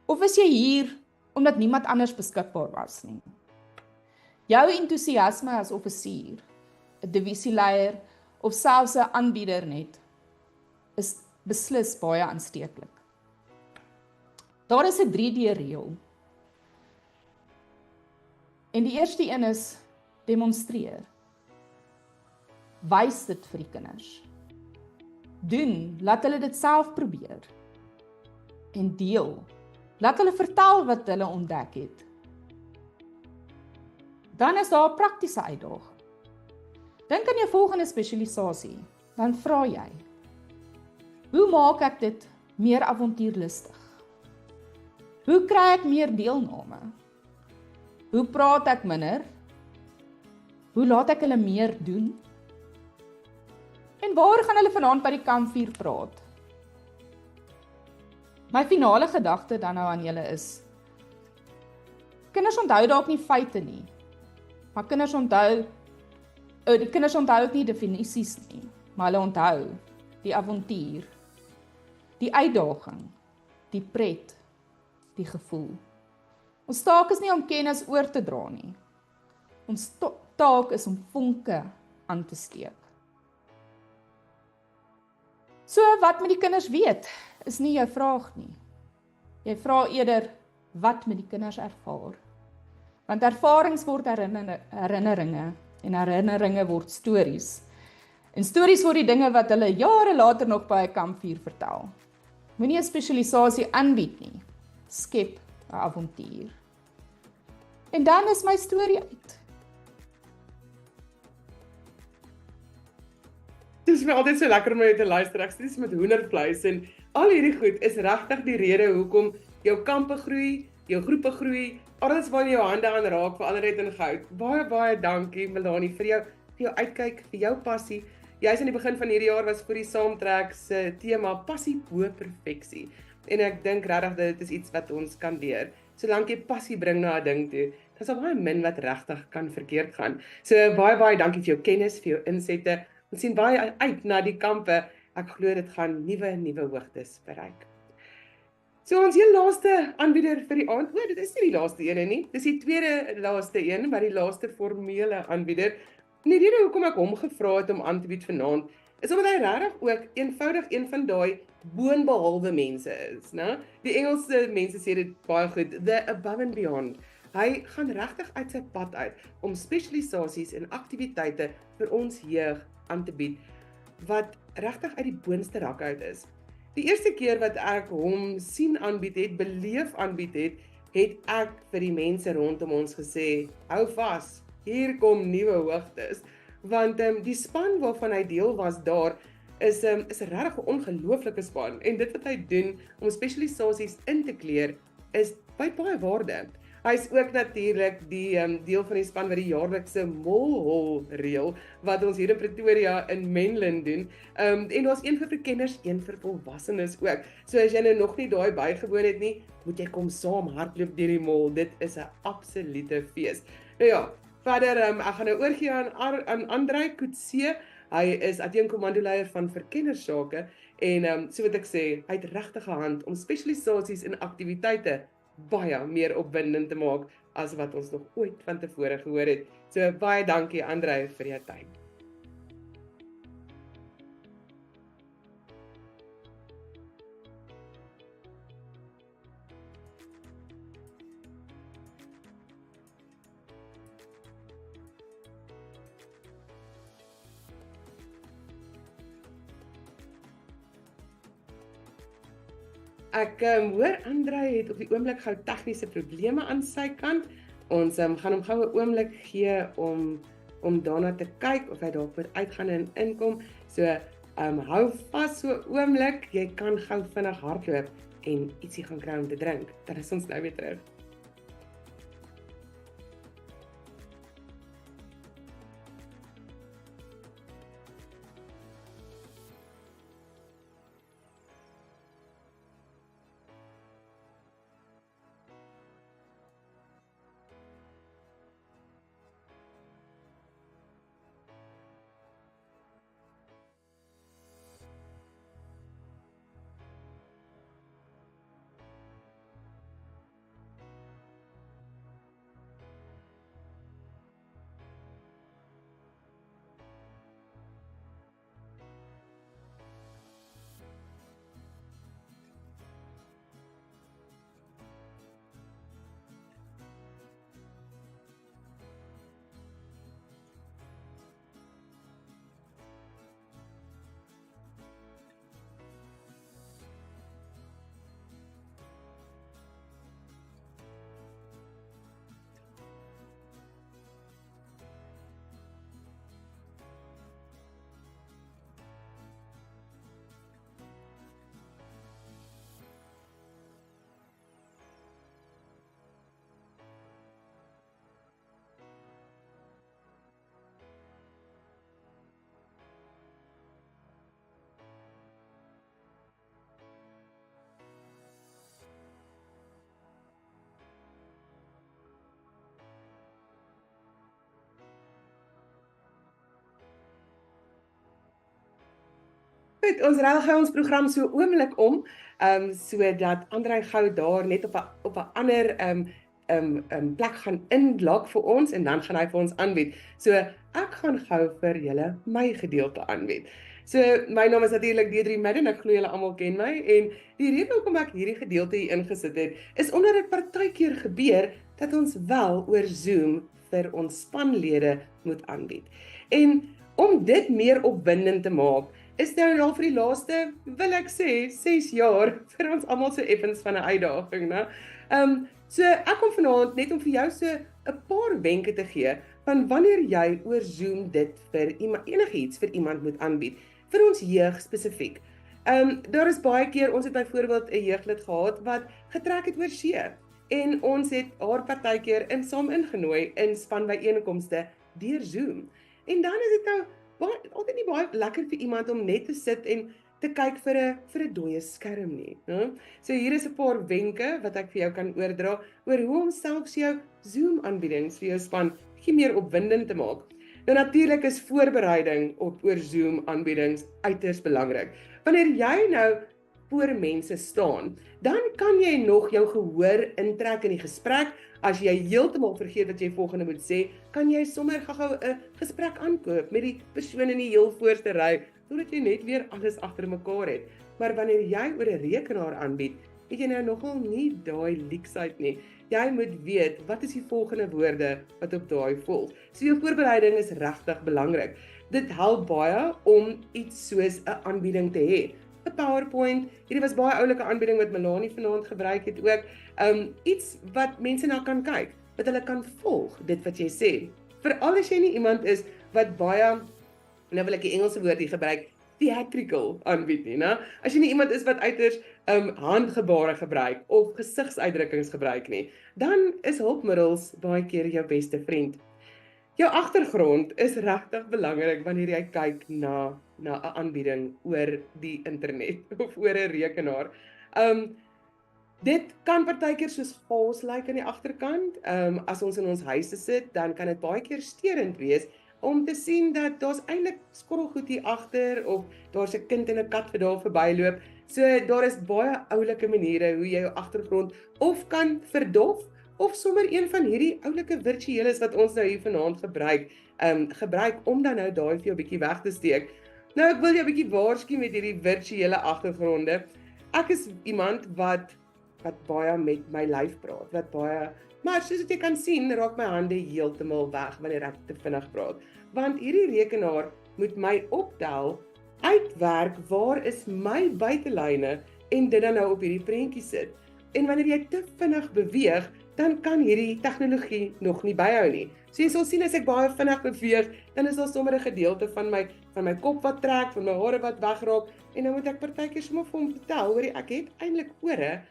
Of is jy hier omdat niemand anders beskikbaar was nie? Jou entoesiasme as offisier, 'n divisieleier of selfs 'n aanbieder net, is beslis baie aansteeklik. Daar is 'n 3D reël. En die eerste een is demonstreer. Wys dit vir die kinders. Doen, laat hulle dit self probeer. En deel. Laat hulle vertel wat hulle ontdek het. Dan is daar 'n praktiese uitdaging. Dink aan jou volgende spesialisasie. Dan vra jy: hoe maak ek dit meer avontuurlustig? Hoe kry ek meer deelname? Hoe praat ek minder? Hoe laat ek hulle meer doen? En waar gaan hulle vanaand by die kampvuur praat? My finale gedagte dan nou aan julle is: kinders onthou dalk nie feite nie, maar kinders onthou ook nie definisies nie, maar hulle onthou die avontuur, die uitdaging, die pret, die gevoel. Ons taak is nie om kennis oor te dra nie. Ons taak is om vonke aan te steek. So wat moet die kinders weet, is nie jou vraag nie. Jy vra eerder, wat moet die kinders ervaar? Want ervarings word herinneringe, en herinneringe word stories. En stories word die dinge wat hulle jare later nog by 'n kampvuur vertel. Moenie 'n spesialisasie aanbied nie. Skep 'n avontuur. En dan is my storie uit. Dit is my altyd so lekker om na jou te luister. Ek steeds met hoendervleis en al hierdie goed is regtig die rede hoekom jou kampe groei, jou groepe groei, alles waar jy jou hande aan raak, verander dit in goud. Baie dankie Melanie vir jou uitkyk, vir jou passie. Jy's aan die begin van hierdie jaar was vir die saamtrek se tema passie bo perfeksie. En ek dink regtig dit is iets wat ons kan leer. Solank jy passie bring na 'n ding toe, dan is daar baie min wat regtig kan verkeerd gaan. So baie dankie vir jou kennis, vir jou insette. Ons sien baie uit na die kampe. Ek glo dit gaan nuwe hoogtes bereik. So ons heel laaste aanbieder vir die aand. Dit is nie die laaste ene nie. Dis die tweede laaste een, maar die laaste formele aanbieder. En die rede hoekom ek hom gevra het om aan te bied vanaand, is omdat hy regtig ook eenvoudig een van daai boonbehalwe mense is, né? Die Engelse mense sê dit baie goed, the above and beyond. Hy gaan regtig uit sy pad uit om spesialisasies en aktiwiteite vir ons jeug aan te bied wat regtig uit die boonste rak uit is. Die eerste keer wat ek hom sien aanbied het, beleef aanbied het ek vir die mense rondom ons gesê, hou vas, hier kom nuwe hoogtes. Want die span waarvan hy deel was daar is regtig 'n ongelooflike span. En dit wat hy doen om spesialisasies in te kleer is baie waarde. Hy is ook natuurlik die deel van die span wat die jaarlikse molhol reël wat ons hier in Pretoria in Menlyn doen. En daar's een vir verkenners, een vir volwassenes ook. So as jy nou nog nie daai bygewoon het nie, moet jy kom saam hardloop deur die mall. Dit is 'n absolute fees. Nou ja, verder ek gaan nou oorgee aan Andrei Kutse. Hy is adjunkkommandoleier van verkennersake en so wat ek sê, hy het regtige hand om spesialisasies en aktiwiteite baie meer opwindend te maak as wat ons nog ooit van tevore gehoor het. So baie dankie Andrei vir jou tyd. Ek hoor Andrei het op die oomblik gou tegniese probleme aan sy kant. Ons gaan hom gou 'n oomblik gee om daarna te kyk of hy dalk weer uitgaan en inkom. So hou vas so 'n oomblik. Jy kan gou vinnig hardloop en ietsie gaan kry om te drink. Dan is ons nou weer terug. Goed, ons ruil gou ons program so oomblik om, sodat Andrei gou daar net op 'n ander plek gaan inlok vir ons en dan gaan hy vir ons aanbied. So ek gaan gou vir julle my gedeelte aanbied. So my naam is natuurlik Deidre Madden, ek glo julle almal ken my en die rede hoekom ek hierdie gedeelte hier ingesit het, is omdat dit partykeer gebeur dat ons wel oor Zoom vir ons spanlede moet aanbied. En om dit meer opwindend te maak, is nou al vir die laaste, wil ek sê, 6 jaar vir ons almal so effens van 'n uitdaging, né? So ek kom vanaand net om vir jou so 'n paar wenke te gee van wanneer jy oor Zoom dit vir enigiets vir iemand moet aanbied, vir ons jeug spesifiek. Daar is baie keer, ons het byvoorbeeld 'n jeuglid gehad wat getrek het oor see en ons het haar partykeer saam ingenooi in spanbyeenkomste deur Zoom. En dan is dit nou altyd nie baie lekker vir iemand om net te sit en te kyk vir 'n dooie skerm nie. So hier is 'n paar wenke wat ek vir jou kan oordra oor hoe om selfs jou Zoom aanbiedings vir jou span bietjie meer opwindend te maak. Nou natuurlik is voorbereiding oor Zoom aanbiedings uiters belangrik. Wanneer jy nou voor mense staan, dan kan jy nog jou gehoor intrek in die gesprek. As jy heeltemal vergeet wat jy volgende moet sê, kan jy sommer gou-gou 'n gesprek aankoop met die persoon in die heel voorste ry, sodat jy net weer alles agter mekaar het. Maar wanneer jy oor 'n rekenaar aanbied, het jy nou nogal nie daai leksheid nie. Jy moet weet, wat is die volgende woorde wat op daai volg. So jou voorbereiding is regtig belangrik. Dit help baie om iets soos 'n aanbieding te hê. 'n PowerPoint, hierdie was baie oulike aanbieding wat Melanie vanaand gebruik het ook. Iets wat mense na kan kyk, wat hulle kan volg, dit wat jy sê. Veral as jy nie iemand is wat baie, nou wil ek die Engelse woord hier gebruik, theatrical aanbied nie, né? As jy nie iemand is wat uiters handgebare gebruik of gesigsuitdrukkings gebruik nie, dan is hulpmiddels baie keer jou beste vriend. Jou agtergrond is regtig belangrik wanneer jy kyk na 'n aanbieding oor die internet of oor 'n rekenaar. Dit kan partykeer soos chaos lyk aan die agterkant. As ons in ons huise sit, dan kan dit baie keer steurend wees om te sien dat daar's eintlik skorrelgoed hier agter of daar's 'n kind en 'n kat wat daar verbyloop. So daar is baie oulike maniere hoe jy jou agtergrond of kan verdof of sommer een van hierdie oulike virtueles wat ons nou hier vanaand gebruik om dan nou daai vir jou bietjie weg te steek. Nou ek wil jou bietjie waarsku met hierdie virtuele agtergronde. Ek is iemand wat baie met my lyf praat, maar soos jy kan sien, raak my hande heeltemal weg wanneer ek te vinnig praat. Want hierdie rekenaar moet my optel, uitwerk waar is my buitelyne en dit dan nou op hierdie prentjie sit. En wanneer jy te vinnig beweeg, dan kan hierdie tegnologie nog nie byhou nie. So jy sal sien as ek baie vinnig beweeg, dan is daar sommer 'n gedeelte van my kop wat trek, van my hare wat wegraak en dan moet ek partykeer sommer vir hom vertel, hoorie, ek het eintlik ore.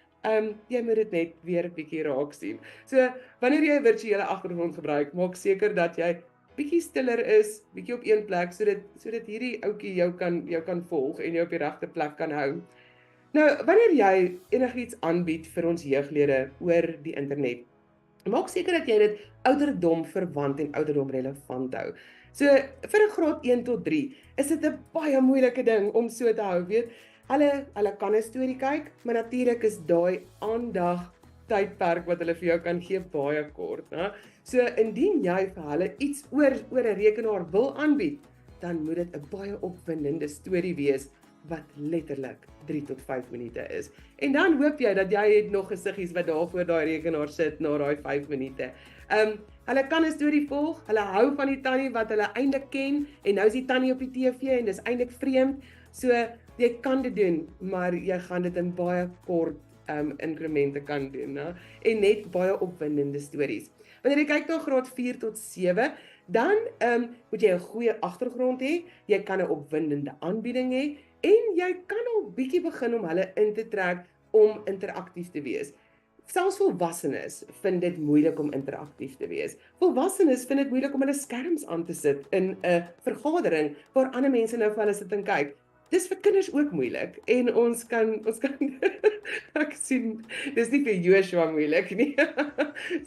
Jy moet dit net weer bietjie raak sien. So wanneer jy 'n virtuele agtergrond gebruik, maak seker dat jy bietjie stiller is, bietjie op een plek sodat hierdie ouetjie jou kan volg en jou op die regte plek kan hou. Nou, wanneer jy enigiets aanbied vir ons jeuglede oor die internet, maak seker dat jy dit ouderdom verwant en ouderdom relevant hou. So vir 'n graad 1 tot 3 is dit 'n baie moeilike ding om so te hou, weet. Hulle kan 'n storie kyk, maar natuurlik is daai aandag tydperk wat hulle vir jou kan gee baie kort, né? So indien jy vir hulle iets oor 'n rekenaar wil aanbied, dan moet dit 'n baie opwindende storie wees wat letterlik 3 tot 5 minute is. En dan hoop jy dat jy het nog gesiggies wat daar voor daai rekenaar sit na daai 5 minute. Hulle kan 'n storie volg, hulle hou van die tannie wat hulle eintlik ken en nou is die tannie op die TV en dis eintlik vreemd. So jy kan dit doen, maar jy gaan dit in baie kort inkremente kan doen, né? En net baie opwindende stories. Wanneer jy kyk na graad 4 tot 7, dan moet jy 'n goeie agtergrond hê, jy kan 'n opwindende aanbieding hê en jy kan al bietjie begin om hulle in te trek om interaktief te wees. Selfs volwassenes vind dit moeilik om interaktief te wees. Volwassenes vind dit moeilik om hulle skerms aan te sit in 'n vergadering waar ander mense nou vir hulle sit en kyk. dis vir kinders ook moeilik en ons kan ek sien dis nie vir Joshua moeilik nie.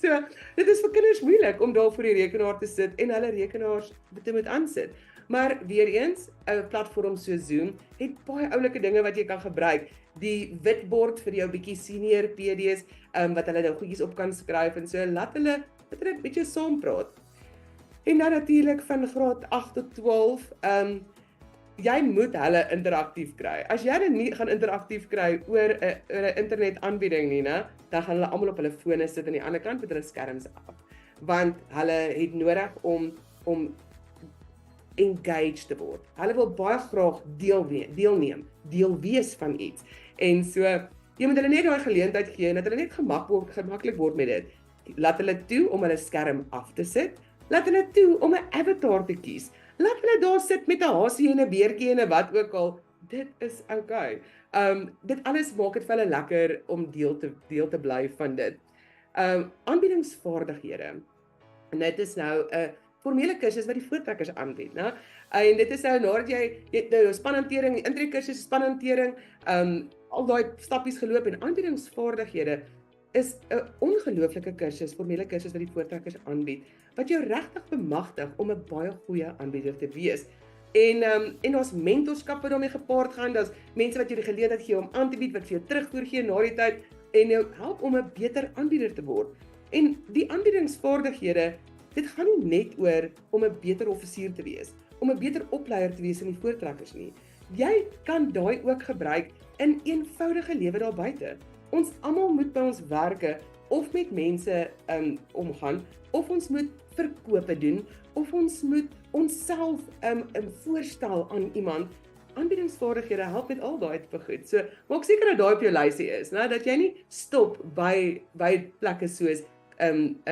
So dit is vir kinders moeilik om daar voor die rekenaar te sit en hulle rekenaars te moet aansit. Maar weer eens, 'n platform so Zoom het baie oulike dinge wat jy kan gebruik. Die witbord vir jou bietjie senior PD's, wat hulle nou goedjies op kan skryf en so, laat hulle 'n bietjie saam praat. En dan natuurlik van graad 8 tot 12, jy moet hulle interaktief kry. As jy dit nie gaan interaktief kry oor 'n internetaanbieding nie, dan gaan hulle almal op hulle fone sit aan die ander kant met hulle skerms af. Want hulle het nodig om engaged te word. Hulle wil baie graag deel wees van iets. En so, jy moet hulle net daai geleentheid gee en dat hulle net gemaklik word met dit. Laat hulle toe om hulle skerm af te sit. Laat hulle toe om 'n avatar te kies. Laat hulle daar sit met 'n hasie en 'n beertjie en 'n wat ook al. Dit is okay. Dit alles maak dit vir hulle lekker om deel te bly van dit. Aanbiedingsvaardighede. En dit is nou 'n formele kursus wat die voortrekkers aanbied, né? En dit is nou nadat jy nou spanhantering, die intree kursus, spanhantering, al daai stappies geloop en aanbiedingsvaardighede is 'n ongelooflike kursus, formele kursus wat die voortrekkers aanbied, wat jou regtig bemagtig om 'n baie goeie aanbieder te wees. En daar's mentorskap wat daarmee gepaard gaan, daar's mense wat jou die geleentheid gee om aan te bied, wat vir jou terugvoer gee na die tyd en jou help om 'n beter aanbieder te word. En die aanbiedingsvaardighede, dit gaan nie net oor om 'n beter offisier te wees, om 'n beter opleier te wees in die voortrekkers nie. Jy kan daai ook gebruik in eenvoudige lewe daar buite. Ons almal moet by ons werke of met mense omgaan, of ons moet verkope doen, of ons moet onsself voorstel aan iemand. Aanbiedingsvaardighede help met al daai tipe goed. So maak seker dat daai op jou lysie is, né? Dat jy nie stop by plekke soos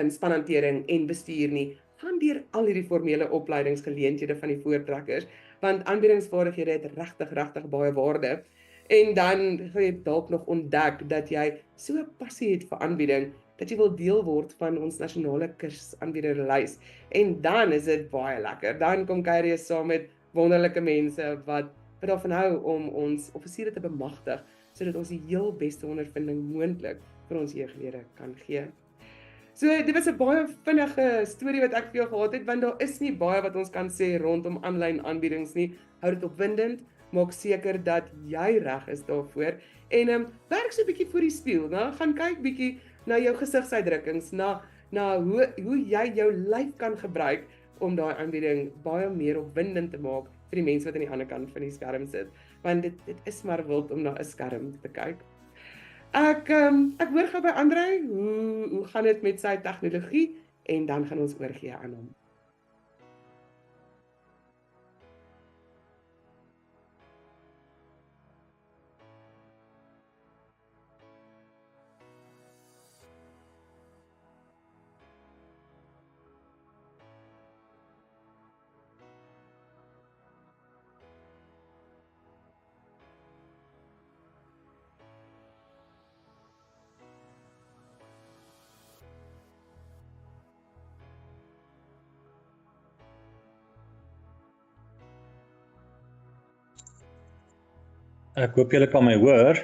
spanhantering en bestuur nie. Gaan deur al hierdie formele opleidingsgeleenthede van die voortrekkers, want aanbiedingsvaardighede het regtig baie waarde. En dan gaan jy dalk nog ontdek dat jy so 'n passie het vir aanbieding, dat jy wil deel word van ons nasionale kursaanbiederlys. En dan is dit baie lekker. Dan kom kuier jy saam met wonderlike mense wat daarvan hou om ons offisiere te bemagtig, sodat ons die heel beste ondervinding moontlik vir ons jeuglede kan gee. So dit was 'n baie vinnige storie wat ek vir jou gehad het, want daar is nie baie wat ons kan sê rondom aanlyn aanbiedings nie. Hou dit opwindend, maak seker dat jy reg is daarvoor en werk so 'n bietjie voor die spieël, né? Gaan kyk bietjie na jou gesigsuitdrukkings, na hoe jy jou lyf kan gebruik om daai aanbieding baie meer opwindend te maak vir die mense wat aan die ander kant van die skerm sit, want dit is maar wild om na 'n skerm te kyk. Ek hoor gou by Andrei, hoe gaan dit met sy tegnologie en dan gaan ons oorgee aan hom. Ek hoop julle kan my hoor.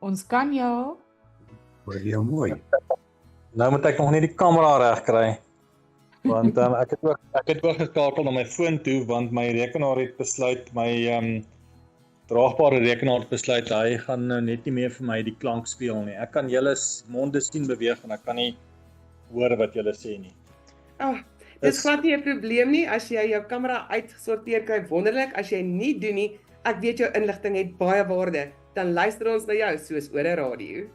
Ons kan jou. Hoor jy mooi. Nou moet ek nog net die kamera reg kry. Want ek het ook geskakel na my foon toe want my rekenaar het besluit, my draagbare rekenaar het besluit hy gaan nou net nie meer vir my die klank speel nie. Ek kan julle monde sien beweeg en ek kan nie hoor wat julle sê nie. Dis glad nie 'n probleem nie, as jy jou kamera uitgesorteer kry, wonderlik, as jy nie doen nie, ek weet jou inligting het baie waarde, dan luister ons na jou, soos oor 'n radio.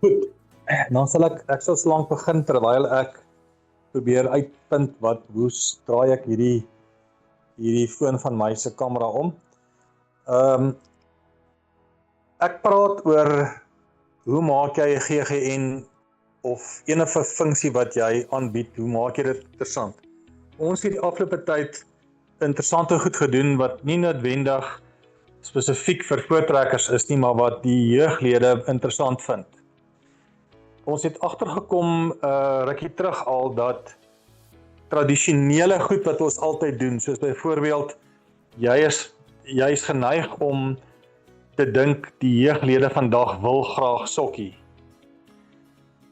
Goed, dan sal ek sal so lank begin terwyl ek probeer uitvind hoe draai ek hierdie foon van my se kamera om. Ek praat oor hoe maak jy 'n GGN of enige funksie wat jy aanbied, hoe maak jy dit interessant? Ons het die afgelope tyd interessante goed gedoen wat nie noodwendig spesifiek vir voortrekkers is nie, maar wat die jeuglede interessant vind. Ons het agtergekom rukkie terug al dat tradisionele goed wat ons altyd doen, soos byvoorbeeld, jy is geneig om te dink die jeuglede vandag wil graag sokkie.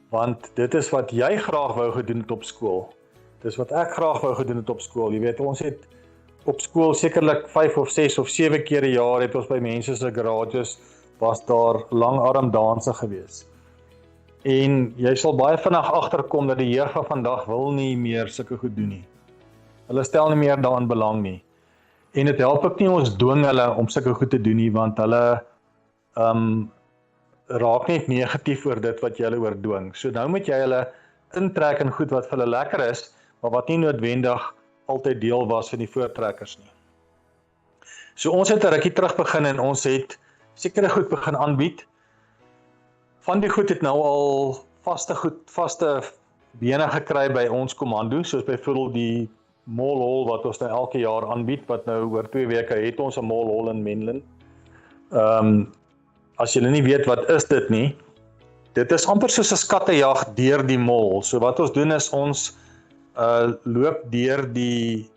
Want dit is wat jy graag wou gedoen het op skool. Dis wat ek graag wou gedoen het op skool. Jy weet, ons het op skool sekerlik 5 of 6 of 7 keer 'n jaar het ons by mense se garages was daar langarm danse gewees. En jy sal baie vinnig agterkom dat die jeug van vandag wil nie meer sulke goed doen nie. Hulle stel nie meer daarin belang nie. En dit help ook nie ons dwing hulle om sulke goed te doen nie, want hulle raak net negatief oor dit wat jy hulle oordwing. So nou moet jy hulle intrek in goed wat vir hulle lekker is, maar wat nie noodwendig altyd deel was van die voortrekkers nie. So ons het 'n rukkie terug begin en ons het sekere goed begin aanbied. Van die goed het nou al vaste bene gekry by ons kommando, soos byvoorbeeld die Mall Hall wat ons nou elke jaar aanbied, wat nou oor 2 weke het ons 'n Mall Hall in Menlyn. As julle nie weet wat is dit nie, dit is amper soos 'n skattejag deur die mall. So wat ons doen is ons loop deur die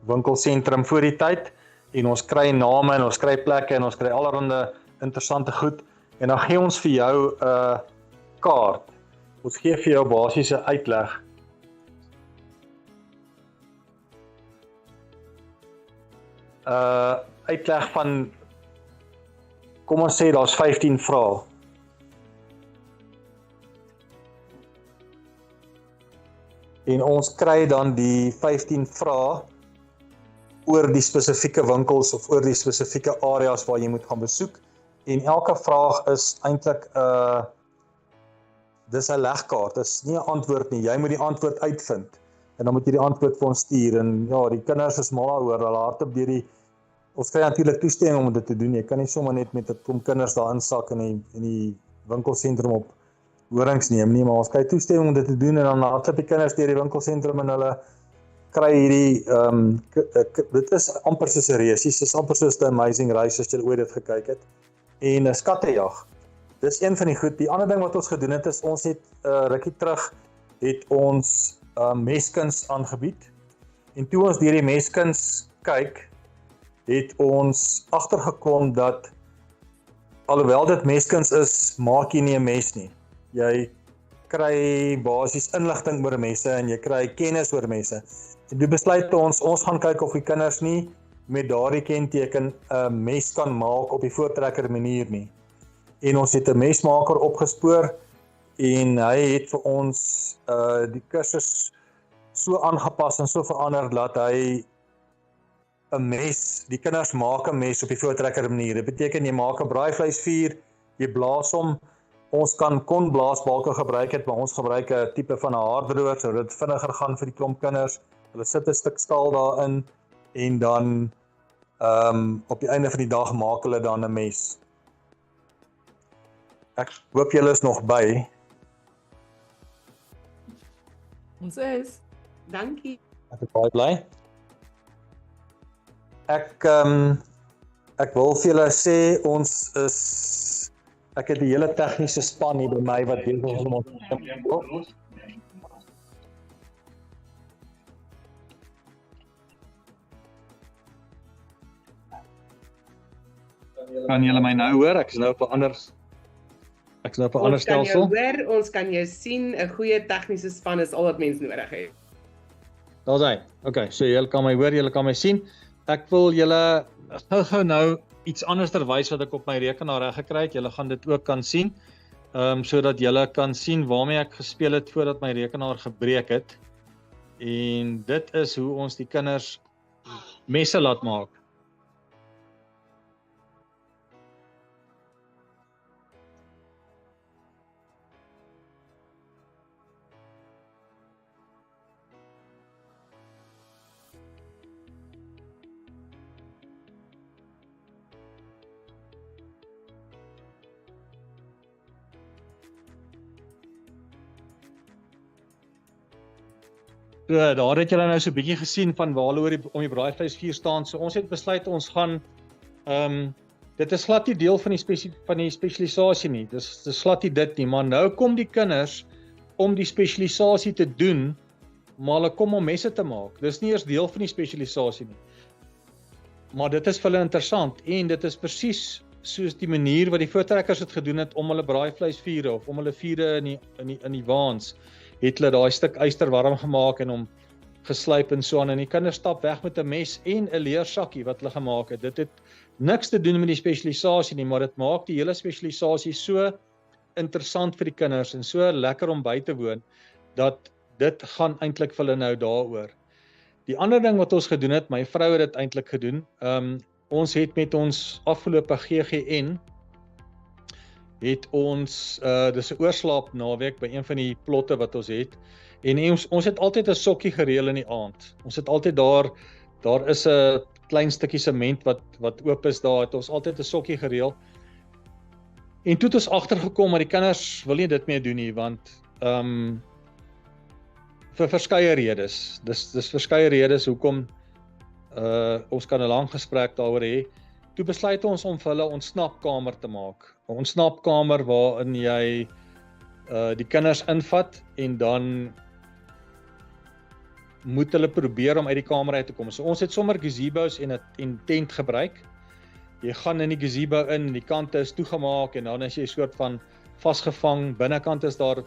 winkelsentrum voor die tyd en ons kry name en ons kry plekke en ons kry allerhande interessante goed en dan gee ons vir jou 'n kaart. Ons gee vir jou basies 'n uitleg. Uitleg van, kom ons sê daar's 15 vrae. En ons kry dan die 15 vrae oor die spesifieke winkels of oor die spesifieke areas waar jy moet gaan besoek. En elke vraag is eintlik dis 'n legkaart, dis nie 'n antwoord nie. Jy moet die antwoord uitvind. En dan moet jy die antwoord vir ons stuur. En ja, die kinders is mal daaroor, hulle hardloop deur die. Ons kry natuurlik toestemming om dit te doen. Jy kan nie sommer net met 'n klomp kinders daar insak in die winkelsentrum op horings neem nie, maar ons kry toestemming om dit te doen en dan hardloop die kinders deur die winkelsentrum en hulle kry hierdie dit is amper soos 'n reis, dit is amper soos 'n Amazing Race as jy ooit dit gekyk het. En 'n skattejag. Dis een van die goed. Die ander ding wat ons gedoen het is ons het rukkie terug het ons meskuns aangebied. En toe ons deur die meskuns kyk, het ons agtergekom dat alhoewel dit meskuns is, maak jy nie 'n mes nie. Jy kry basies inligting oor messe en jy kry kennis oor messe. En toe besluit ons gaan kyk of die kinders nie met daardie kenteken 'n mes kan maak op die voortrekker manier nie. En ons het 'n mesmaker opgespoor en hy het vir ons die kursus so aangepas en so verander dat hy 'n mes, die kinders maak 'n mes op die voortrekker manier. Dit beteken jy maak 'n braaivleisvuur, jy blaas hom. Ons kon blaasbalke gebruik het, maar ons gebruik 'n tipe van 'n haardroër sodat dit vinniger gaan vir die klomp kinders. Hulle sit 'n stuk staal daarin en dan op die einde van die dag maak hulle dan 'n mes. Ek hoop julle is nog by. Ons is. Dankie. Ek is baie bly. Ek wil vir julle sê ek het die hele tegniese span hier by my wat besig is om ons Kan julle my nou hoor? Ek is nou op 'n ander stelsel. Ons kan jou hoor, ons kan jou sien. 'n Goeie tegniese span is al wat mens nodig het. Daar's hy. Okay, so julle kan my hoor, julle kan my sien. Ek wil julle gou nou iets anders wys wat ek op my rekenaar reg gekry het. Julle gaan dit ook kan sien. Sodat julle kan sien waarmee ek gespeel het voordat my rekenaar gebreek het. En dit is hoe ons die kinders messe laat maak. Daar het julle nou so 'n bietjie gesien van waar hulle om die braaivleisvuur staan. So ons het besluit ons gaan dit is glad nie deel van die spesialisasie nie. Dis glad nie dit nie, maar nou kom die kinders om die spesialisasie te doen maar hulle kom om messe te maak. Dis nie eers deel van die spesialisasie nie. Maar dit is vir hulle interessant en dit is presies soos die manier wat die voortrekkers het gedoen het om hulle braaivleisvure of om hulle vure in die waans, het hulle daai stuk yster warm gemaak en hom geslyp en so aan, en die kinders stap weg met 'n mes en 'n leersakkie wat hulle gemaak het. Dit het niks te doen met die spesialisasie nie, maar dit maak die hele spesialisasie so interessant vir die kinders en so lekker om by te woon, dat dit gaan eintlik vir hulle nou daaroor. Die ander ding wat ons gedoen het, my vrou het dit eintlik gedoen, ons het met ons afgelope GGN, het ons, dis 'n oorslaap naweek by een van die plotte wat ons het, en ons het altyd 'n sokkie gereël in die aand. Ons het altyd daar is 'n klein stukkie sement wat oop is, daar het ons altyd 'n sokkie gereël. En toe het ons agtergekom, maar die kinders wil nie dit meer doen nie, want vir verskeie redes. Dis verskeie redes hoekom ons kan 'n lang gesprek daaroor hê. Toe besluit ons om vir hulle 'n ontsnapkamer te maak. 'n Ontsnapkamer waarin jy die kinders invat en dan moet hulle probeer om uit die kamer uit te kom. So ons het sommer gazebos en 'n tent gebruik. Jy gaan in die gazebo in, die kante is toegemaak en dan is jy soort van vasgevang. Binnekant is daar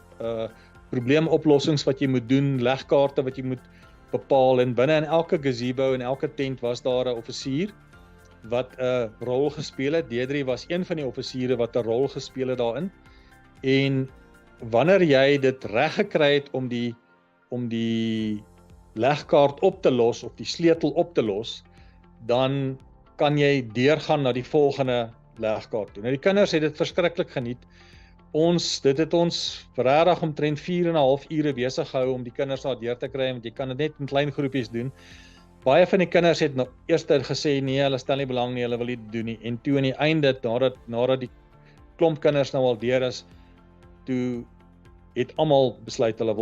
probleemoplossings wat jy moet doen, legkaarte wat jy moet bepaal, en binne in elke gazebo en elke tent was daar 'n offisier wat 'n rol gespeel het. Deidre was een van die offisiere wat 'n rol gespeel het daarin. En wanneer jy dit reg gekry het om die legkaart op te los of die sleutel op te los, dan kan jy deurgaan na die volgende legkaart toe. Nou die kinders het dit verskriklik geniet. Dit het ons regtig omtrent 4,5 ure besig gehou om die kinders daar deur te kry, want jy kan dit net in klein groepies doen. Baie van die kinders het eers gesê nee, hulle stel nie belang nie, hulle wil nie doen nie. En toe aan die einde, nadat die klomp kinders nou al deur is, toe het almal besluit hulle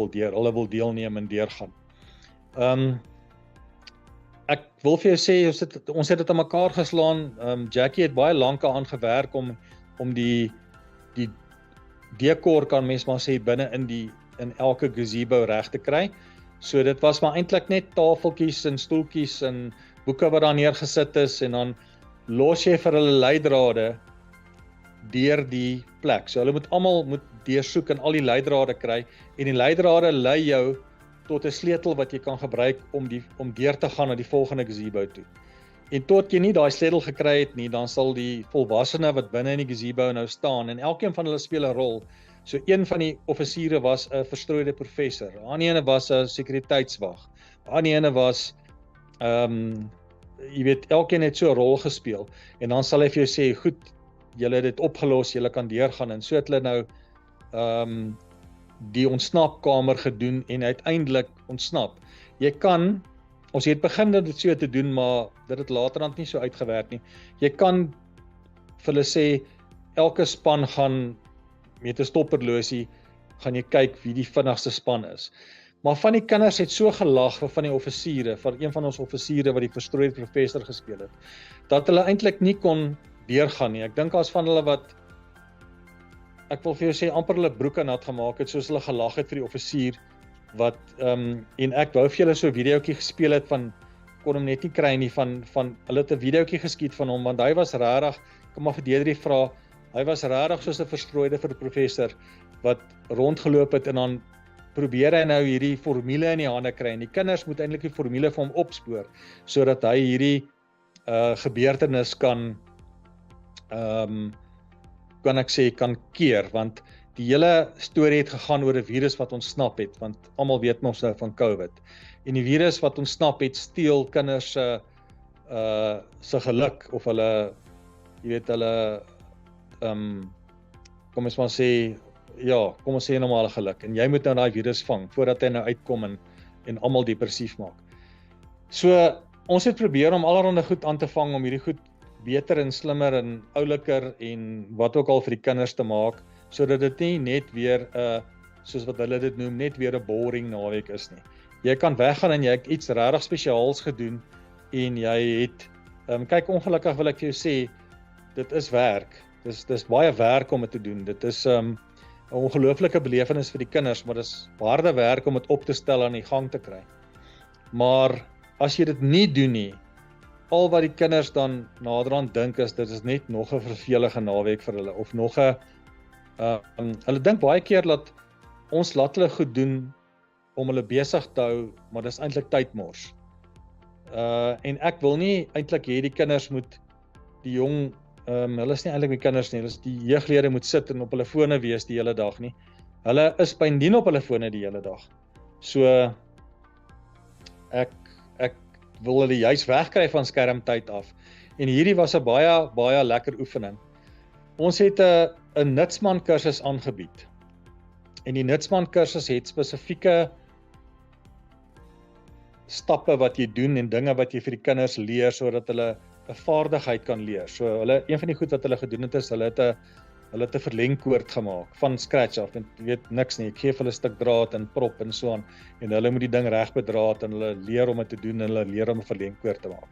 wil deelneem en deurgaan. Ek wil vir jou sê, ons het dit aan mekaar geslaan. Jackie het baie lank aan gewerk om die dekor, kan mens maar sê, binne in elke gazebo reg te kry. So dit was maar eintlik net tafeltjies en stoeltjies en boeke wat daar neergesit is, en dan los jy vir hulle leidrade deur die plek. So hulle moet deursoek en al die leidrade kry, en die leidrade lei jou tot 'n sleutel wat jy kan gebruik om deur te gaan na die volgende gazebo toe. En tot jy nie daai sleutel gekry het nie, dan sal die volwassene wat binne in die gazebo nou staan, en elkeen van hulle speel 'n rol. So een van die offisiere was 'n verstrooide professor, 'n ander ene was 'n sekuriteitswag, 'n ander ene was jy weet, elkeen het so 'n rol gespeel, en dan sal hy vir jou sê, goed, julle het dit opgelos, julle kan deurgaan, en so het hulle nou die ontsnapkamer gedoen en uiteindelik ontsnap. Ons het begin dit so te doen, maar dit het laterand nie so uitgewerk nie. Jy kan vir hulle sê, elke span gaan met 'n stopperlosie, gaan jy kyk wie die vinnigste span is. Maar van die kinders het so gelag van die offisiere, van een van ons offisiere wat die verstrooide professor gespeel het, dat hulle eintlik nie kon deurgaan nie. Ek dink as van hulle wat, ek wil vir jou sê, amper hulle broeke nat gemaak het, soos hulle gelag het vir die offisier, wat, en ek wou vir julle so 'n videoetjie gespeel het kon hom net nie kry nie, van hulle het 'n videoetjie geskiet van hom, want hy was regtig, ek kan maar vir Deidre vra, hy was regtig soos 'n verstrooide vir die professor, wat rondgeloop het, en dan probeer hy nou hierdie formule in die hande kry, en die kinders moet eintlik die formule vir hom opspoor, sodat hy hierdie gebeurtenis kan ek sê, kan keer, want die hele storie het gegaan oor 'n virus wat ontsnap het, want almal weet mos nou van COVID. En die virus wat ontsnap het, steel kinders se geluk, of hulle, jy weet, hulle, kom ons maar sê, ja, kom ons sê normale geluk. En jy moet nou daai virus vang, voordat hy nou uitkom en almal depressief maak. So, ons het probeer om allerhande goed aan te vang, om hierdie goed beter en slimmer en ouliker en wat ook al vir die kinders te maak, sodat dit nie net weer, soos wat hulle dit noem, net weer 'n boring naweek is nie. Jy kan weggaan en jy het iets regtig spesiaals gedoen, en jy het, kyk, ongelukkig wil ek vir jou sê, dit is werk, dis baie werk om dit te doen, dit is, ongelooflike belewenis vir die kinders, maar dis harde werk om dit op te stel en aan die gang te kry. Maar as jy dit nie doen nie, al wat die kinders dan naderhand dink is, dit is net nog 'n vervelige naweek vir hulle, of nog 'n hulle dink baie keer dat ons laat hulle goed doen om hulle besig te hou, maar dis eintlik tydmors. En ek wil nie eintlik hê die kinders moet die jong, hulle is nie eintlik my kinders nie, hulle is die jeuglede moet sit en op hulle fone wees die hele dag nie. Hulle is byndien op hulle fone die hele dag. So ek wil hulle juist wegkry van skermtyd af. En hierdie was 'n baie lekker oefening. Ons het 'n Nutsman kursus aangebied. En die Nutsman kursus het spesifieke stappe wat jy doen en dinge wat jy vir die kinders leer sodat hulle 'n vaardigheid kan leer. So een van die goed wat hulle gedoen het is hulle het 'n verlengkoord gemaak van scratch af. En jy weet niks nie. Ek gee vir hulle 'n stuk draad en prop en so aan en hulle moet die ding reg bedraad en hulle leer om dit te doen en hulle leer om 'n verlengkoord te maak.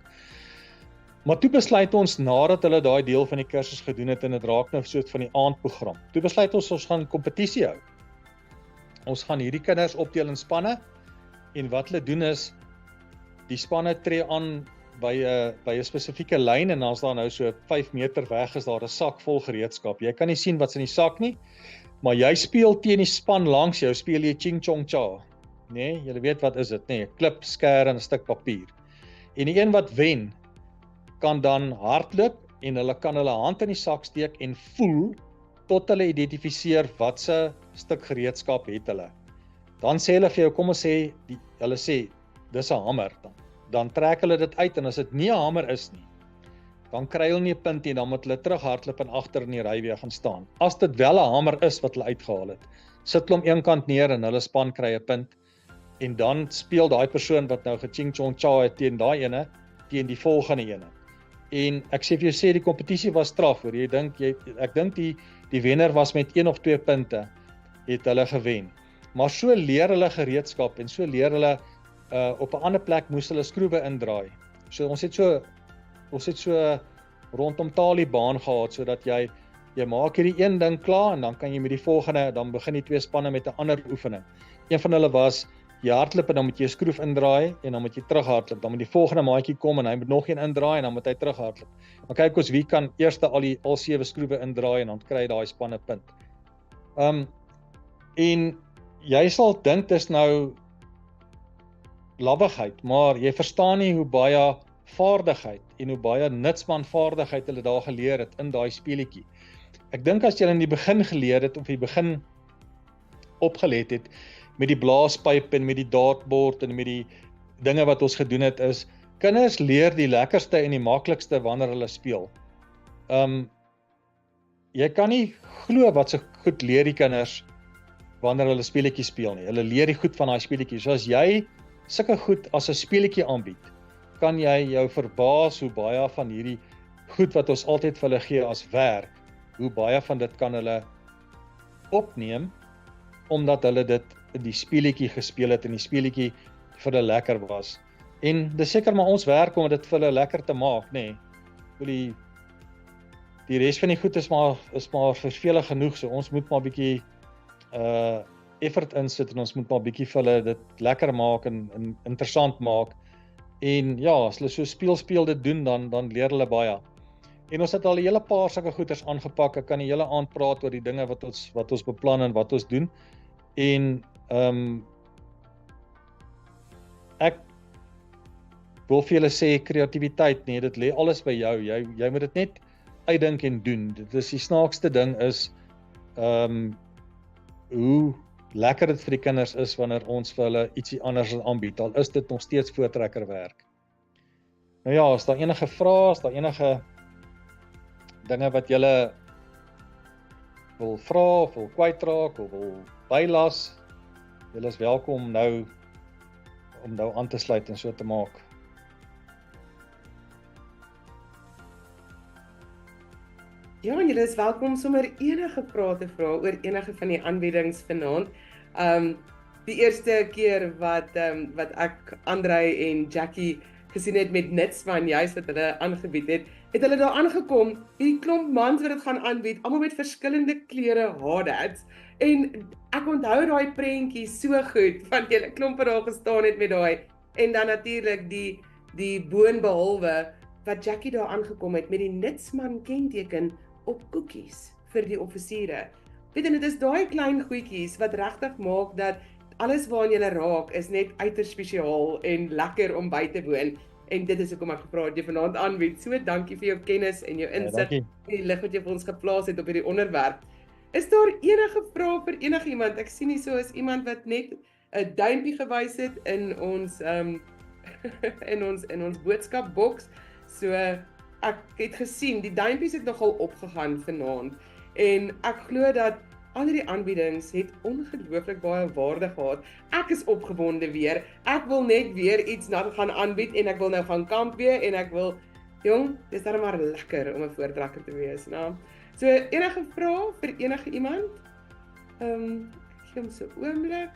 Maar toe besluit ons nadat hulle daai deel van die kursus gedoen het en dit raak nou soort van die aandprogram. Toe besluit ons gaan kompetisie hou. Ons gaan hierdie kinders opdeel in spanne en wat hulle doen is die spanne tree aan by 'n spesifieke lyn en dan is daar nou so 5 meter weg is daar 'n sak vol gereedskap. Jy kan nie sien wat's in die sak nie, maar jy speel teen die span langs jou, speel jy ching chong cha. Nee, julle weet wat is dit, nee, 'n klip, skêr en 'n stuk papier. En die een wat wen kan dan hardloop en hulle kan hulle hand in die sak steek en voel tot hulle identifiseer watse stuk gereedskap het hulle. Dan sê hulle vir jou, kom ons sê, hulle sê dis 'n hamer dan trek hulle dit uit en as dit nie 'n hamer is nie, dan kry hulle nie 'n punt nie, dan moet hulle terughardloop en agter in die ry weer gaan staan. As dit wel 'n hamer is wat hulle uitgehaal het, sit hulle hom een kant neer en hulle span kry 'n punt en dan speel daai persoon wat nou geching chong cha het teen daai ene teen die volgende ene. En ek sê vir jou sê die kompetisie was straf, hoor. Ek dink die wenner was met 1 of 2 punte het hulle gewen. Maar so leer hulle gereedskap en so leer hulle op 'n ander plek moes hulle skroewe indraai. So ons het so rondom Talibaan gehad sodat jy maak hierdie een ding klaar en dan kan jy met die volgende, dan begin die 2 spanne met 'n ander oefening. Een van hulle was jy hardloop en dan moet jy 'n skroef indraai en dan moet jy terughardloop. Dan moet die volgende maatjie kom en hy moet nog een indraai en dan moet hy terughardloop. Maar kyk ons wie kan eers al 7 skroewe indraai en dan kry daai span 'n punt. En jy sal dink dis nou labbigheid, maar jy verstaan nie hoe baie vaardigheid en hoe baie Nutsman vaardigheid hulle daar geleer het in daai speletjie. Ek dink as jy in die begin geleer het of die begin opgelet het met die blaaspyp en met die dartboard en met die dinge wat ons gedoen het is, kinders leer die lekkerste en die maklikste wanneer hulle speel. Jy kan nie glo wat so goed leer die kinders wanneer hulle speletjies speel nie. Hulle leer die goed van daai speletjies. So as jy sulke goed as 'n speletjie aanbied, kan jy jou verbaas hoe baie van hierdie goed wat ons altyd vir hulle gee as werk, hoe baie van dit kan hulle opneem, omdat hulle dit in die speletjie gespeel het en die speletjie vir hulle lekker was. En dis seker maar ons werk om dit vir hulle lekker te maak, nê. Die res van die goed is maar vervelig genoeg, so ons moet maar 'n bietjie effort insit en ons moet maar 'n bietjie vir hulle dit lekker maak en interessant maak. En ja, as hulle so speel dit doen, dan leer hulle baie. En ons het al 'n hele paar sulke goeders aangepak. Ek kan die hele aand praat oor die dinge wat ons beplan en wat ons doen. En ek wil vir julle sê kreatiwiteit, nee, dit lê alles by jou. Jy moet dit net uitdink en doen. Dit is die snaakste ding is hoe lekker dit vir die kinders is wanneer ons vir hulle ietsie anders aanbied. Al is dit nog steeds voortrekkerwerk. Nou ja, as daar enige vrae, as daar enige dinge wat julle wil vra of wil kwytraak of wil bylas, julle is welkom om nou aan te sluit en so te maak. Ja, julle is welkom sommer enige vrae te vra oor enige van die aanbiedings vanaand. Die eerste keer wat ek, Andrei en Jackie gesien het met Nitsman, juist wat hulle aangebied het hulle daar aangekom, hierdie klomp mans wat dit gaan aanbied, almal met verskillende kleure haards. En ek onthou daai prentjie so goed, van julle klompe daar gestaan het met daai, en dan natuurlik die boonbehalwe, wat Jackie daar aangekom het met die Nitsman kenteken op koekies vir die offisiere. Weet jy, dit is daai klein goedjies wat regtig maak dat alles waaraan jy raak is net uiters spesiaal en lekker om by te woon. En dit is hoekom ek gevra het jy vanaand aanbied. So dankie vir jou kennis en jou insig en die lig wat jy vir ons geplaas het op hierdie onderwerp. Is daar enige vrae vir enigiemand? Ek sien hier so is iemand wat net 'n duimpie gewys het in ons in ons boodskapboks. So ek het gesien die duimpies het nogal opgegaan vanaand en ek glo dat al hierdie aanbiedings het ongelooflik baie waarde gehad. Ek is opgewonde weer. Ek wil net weer iets nou gaan aanbied en ek wil nou gaan kamp weer en ek wil jong, dis dan maar lekker om 'n voortrekker te wees, nou. So enige vrae vir enige iemand? Gee hom so 'n oomblik.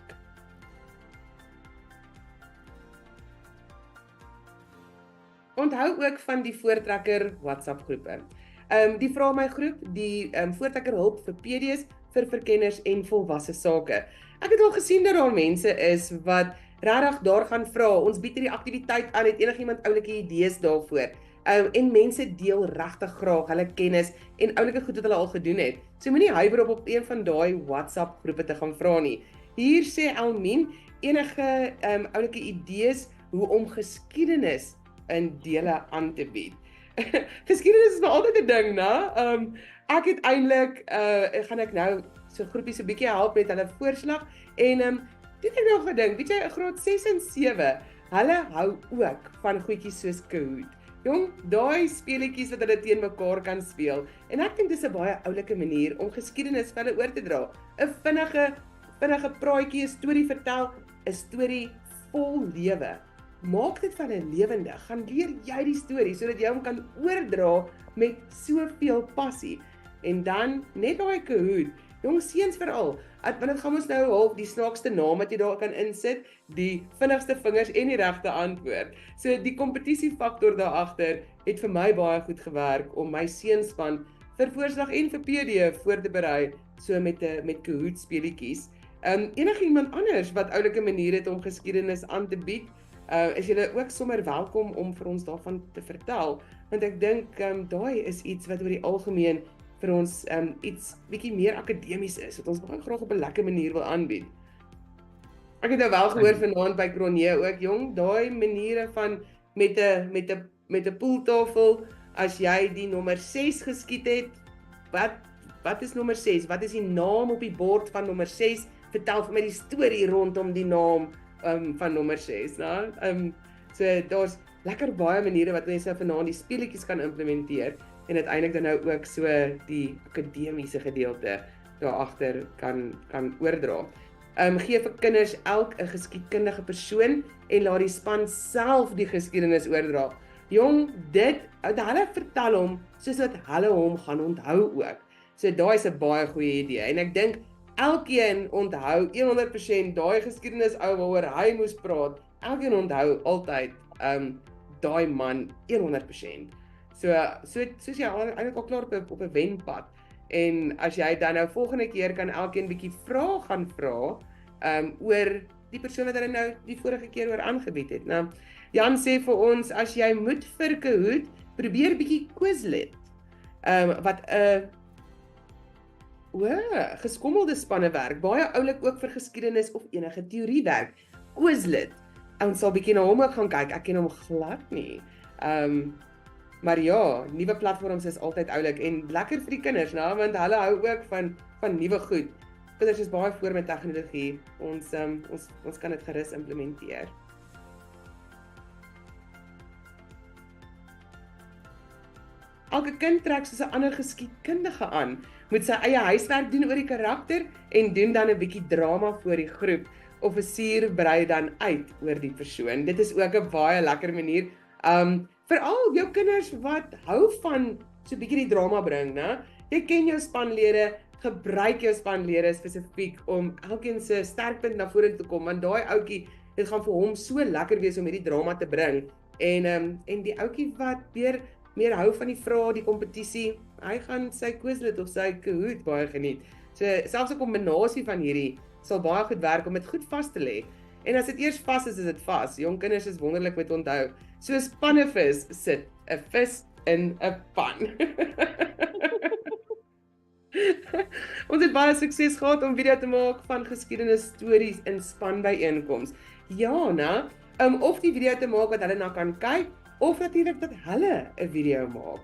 Onthou ook van die voortrekker WhatsApp groepe. Die Vra My groep, die voortrekker hulp vir PD's, vir verkenners en volwasse sake. Ek het al gesien dat daar mense is wat regtig daar gaan vra. Ons bied hierdie aktiwiteit aan, het enigiemand oulike idees daarvoor. En mense deel regtig graag hulle kennis en oulike goed wat hulle al gedoen het. So moenie huiwer op een van daai WhatsApp groepe te gaan vra nie. Hier sê Elmien enige oulike idees hoe om geskiedenis in dele aan te bied. Geskiedenis is maar altyd 'n ding, né? Ek het eintlik gaan ek nou so groepies 'n bietjie help met hulle voorslag en dit het ek nog gedink, weet jy, in graad 6 en 7, hulle hou ook van goedjies soos Kahoot. Jong, daai speletjies wat hulle teen mekaar kan speel. En ek dink dis 'n baie oulike manier om geskiedenis vir hulle oor te dra. 'n vinnige praatjie, 'n storie vertel, 'n storie vol lewe. Maak dit van 'n lewendig. Gaan leer jy die storie sodat jy hom kan oordra met soveel passie. En dan net daai Kahoot. Jong seuns veral, want dit gaan ons nou half die snaakste naam wat jy daar kan insit, die vinnigste vingers en die regte antwoord. So die kompetisiefaktor daar agter het vir my baie goed gewerk om my seunspan vir voorslag en vir PD voor te berei, so met Kahoot speletjies. Enige iemand anders wat oulike maniere het om geskiedenis aan te bied, is julle ook sommer welkom om vir ons daarvan te vertel, want ek dink daai is iets wat oor die algemeen vir ons iets bietjie meer akademies is, wat ons baie graag op 'n lekker manier wil aanbied. Ek het nou wel gehoor vanaand by Kronje ook, jong, daai maniere van met 'n poeltafel, as jy die nommer 6 geskiet het, wat is nommer 6? Wat is die naam op die bord van nommer 6? Vertel vir my die storie rondom die naam van nommer 6, né? So daar's lekker baie maniere wat mense vanaand die speletjies kan implementeer en uiteindelik dan nou ook so die akademiese gedeelte daar agter kan oordra. Gee vir kinders elk 'n geskiedkundige persoon en laat die span self die geskiedenis oordra. Jong, hulle vertel hom soos wat hulle hom gaan onthou ook. So daai is 'n baie goeie idee en ek dink elkeen onthou 100% daai geskiedenis ou waaroor hy moes praat. Elkeen onthou altyd daai man 100%. So soos jy eintlik al klaar op 'n wenpad. En as jy dan nou volgende keer kan elkeen bietjie gaan vra oor die persoon wat hulle nou die vorige keer oor aangebied het. Nou Jan sê vir ons as jy moet vir Kahoot, probeer bietjie Quizlet. Wat 'n geskommelde spanne werk, baie oulik ook vir geskiedenis of enige teoriewerk. Quizlet. Ons sal bietjie na hom ook gaan kyk. Ek ken hom glad nie. Maar ja, nuwe platforms is altyd oulik en lekker vir die kinders, nou, want hulle hou ook van nuwe goed. Kinders is baie voor met tegnologie. Ons kan dit gerus implementeer. Elke kind trek soos 'n ander geskiedkundige aan, moet sy eie huiswerk doen oor die karakter en doen dan 'n bietjie drama voor die groep. Offisier brei dan uit oor die persoon. Dit is ook 'n baie lekker manier. Veral jou kinders wat hou van so 'n bietjie die drama bring, né? Jy ken jou spanlede, gebruik jou spanlede spesifiek om elkeen se sterkpunt na vore te kom, want daai ouetjie, dit gaan vir hom so lekker wees om hierdie drama te bring En die ouetjie wat meer hou van die vrae, die kompetisie, hy gaan sy Quizlet of sy Kahoot baie geniet. So selfs 'n kombinasie van hierdie sal baie goed werk om dit goed vas te lê. En as dit eers vas is dit vas. Jong kinders is wonderlik met onthou. Soos pannevis sit 'n vis in 'n pan. Ons het baie sukses gehad om video te maak van geskiedenis stories in spanbyeenkoms. Ja, né? Of die video te maak wat hulle na kan kyk, of natuurlik dat hulle 'n video maak.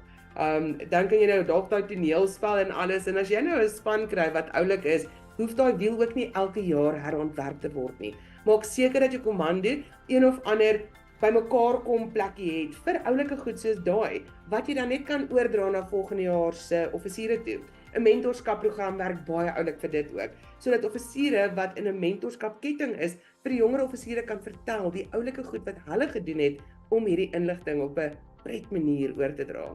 Dan kan jy nou dalk daai toneelspel en alles, en as jy nou 'n span kry wat oulik is, hoef daai wiel ook nie elke jaar herontwerp te word nie. Maak seker dat jou komando een of ander bymekaar kom plekkie het vir oulike goed soos daai, wat jy dan net kan oordra na volgende jaar se offisiere toe. 'n Mentorskapprogram werk baie oulik vir dit ook, sodat offisiere wat in 'n mentorskapketting is, vir die jonger offisiere kan vertel die oulike goed wat hulle gedoen het om hierdie inligting op 'n pret manier oor te dra.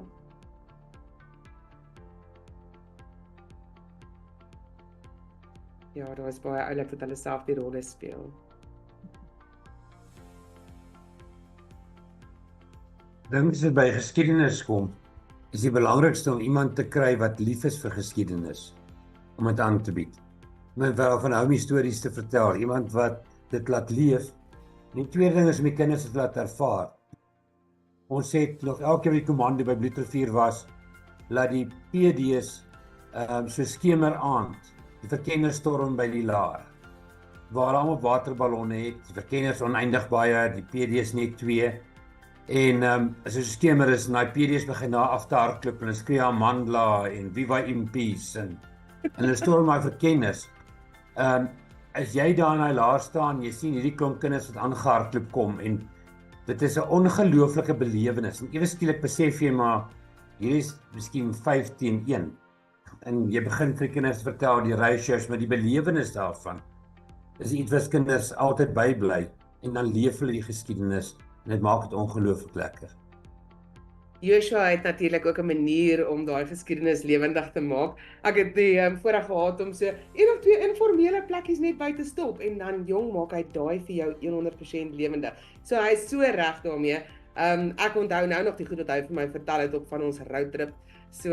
Ja, daar is baie oulik dat hulle self die rolle speel. Dink as dit by geskiedenis kom, is die belangrikste om iemand te kry wat lief is vir geskiedenis, om dit aan te bied. Iemand wat van hou om stories te vertel, iemand wat dit laat leef. En die tweede ding is om die kinders dit laat ervaar. Ons het nog elke keer by die komando by Bloedrivier was, laat die PD's so skemeraand die verkennerstorm by die laar, waar almal waterballonne het, die verkenners oneindig baie, die PD's net 2. En as dit skemer is, en die PD's begin na af te hardloop en hulle skree Amandla en Viva in Peace en hulle storm my verkenners. As jy daar in die laar staan, jy sien hierdie klomp kinders wat aangehardloop kom en dit is 'n ongelooflike belewenis. En ewe skielik besef jy maar hier is miskien 5-1 en jy begin vir kinders vertel die ratios met die belewenis daarvan. Dis iets wat kinders altyd bybly en dan leef hulle die geskiedenis en dit maak dit ongelooflik lekker. Joshua het natuurlik ook 'n manier om daai geskiedenis lewendig te maak. Ek het die voorreg gehad om so een of twee informele plekkies net by te stop en dan jong maak hy daai vir jou 100% lewendig. So hy is so reg daarmee. Ek onthou nou nog die goed wat hy vir my vertel het op van ons roadtrip. So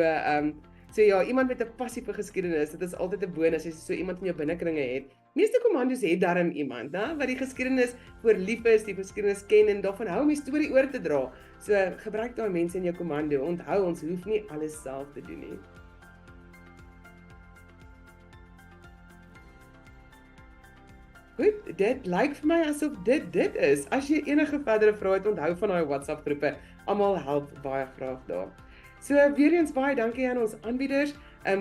ja, iemand met 'n passie vir geskiedenis, dit is altyd 'n bonus as jy so iemand in jou binnekringe het. Meeste kommandos het darm iemand, né, wat die geskiedenis voor lief is, die geskiedenis ken en daarvan hou om die storie oor te dra. So gebruik daai mense in jou komando. Onthou, ons hoef nie alles self te doen nie. Goed, dit lyk vir my asof dit is. As jy enige verdere vrae het, onthou van daai WhatsApp groepe. Almal help baie graag daar. So weer eens baie dankie aan ons aanbieders,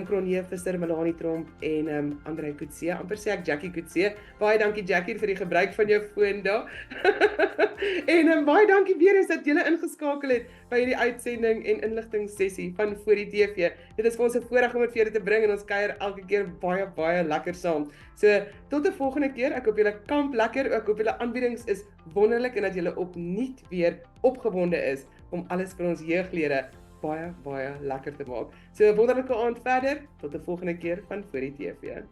Kronje Visser, Melanie Tromp en Andre Coetzee. Amper sê ek Jackie Coetzee. Baie dankie Jackie vir die gebruik van jou foon daar. En baie dankie weer eens dat julle ingeskakel het by hierdie uitsending en inligtingssessie van Voor die TV. Dit is vir ons 'n voorreg om dit vir julle te bring en ons kuier elke keer baie lekker saam. So tot 'n volgende keer. Ek hoop julle kamp lekker. Ek hoop julle aanbiedings is wonderlik en dat julle opnuut weer opgewonde is om alles vir ons jeuglede baie lekker te maak. So 'n wonderlike aand verder, tot 'n volgende keer van Voor die TV.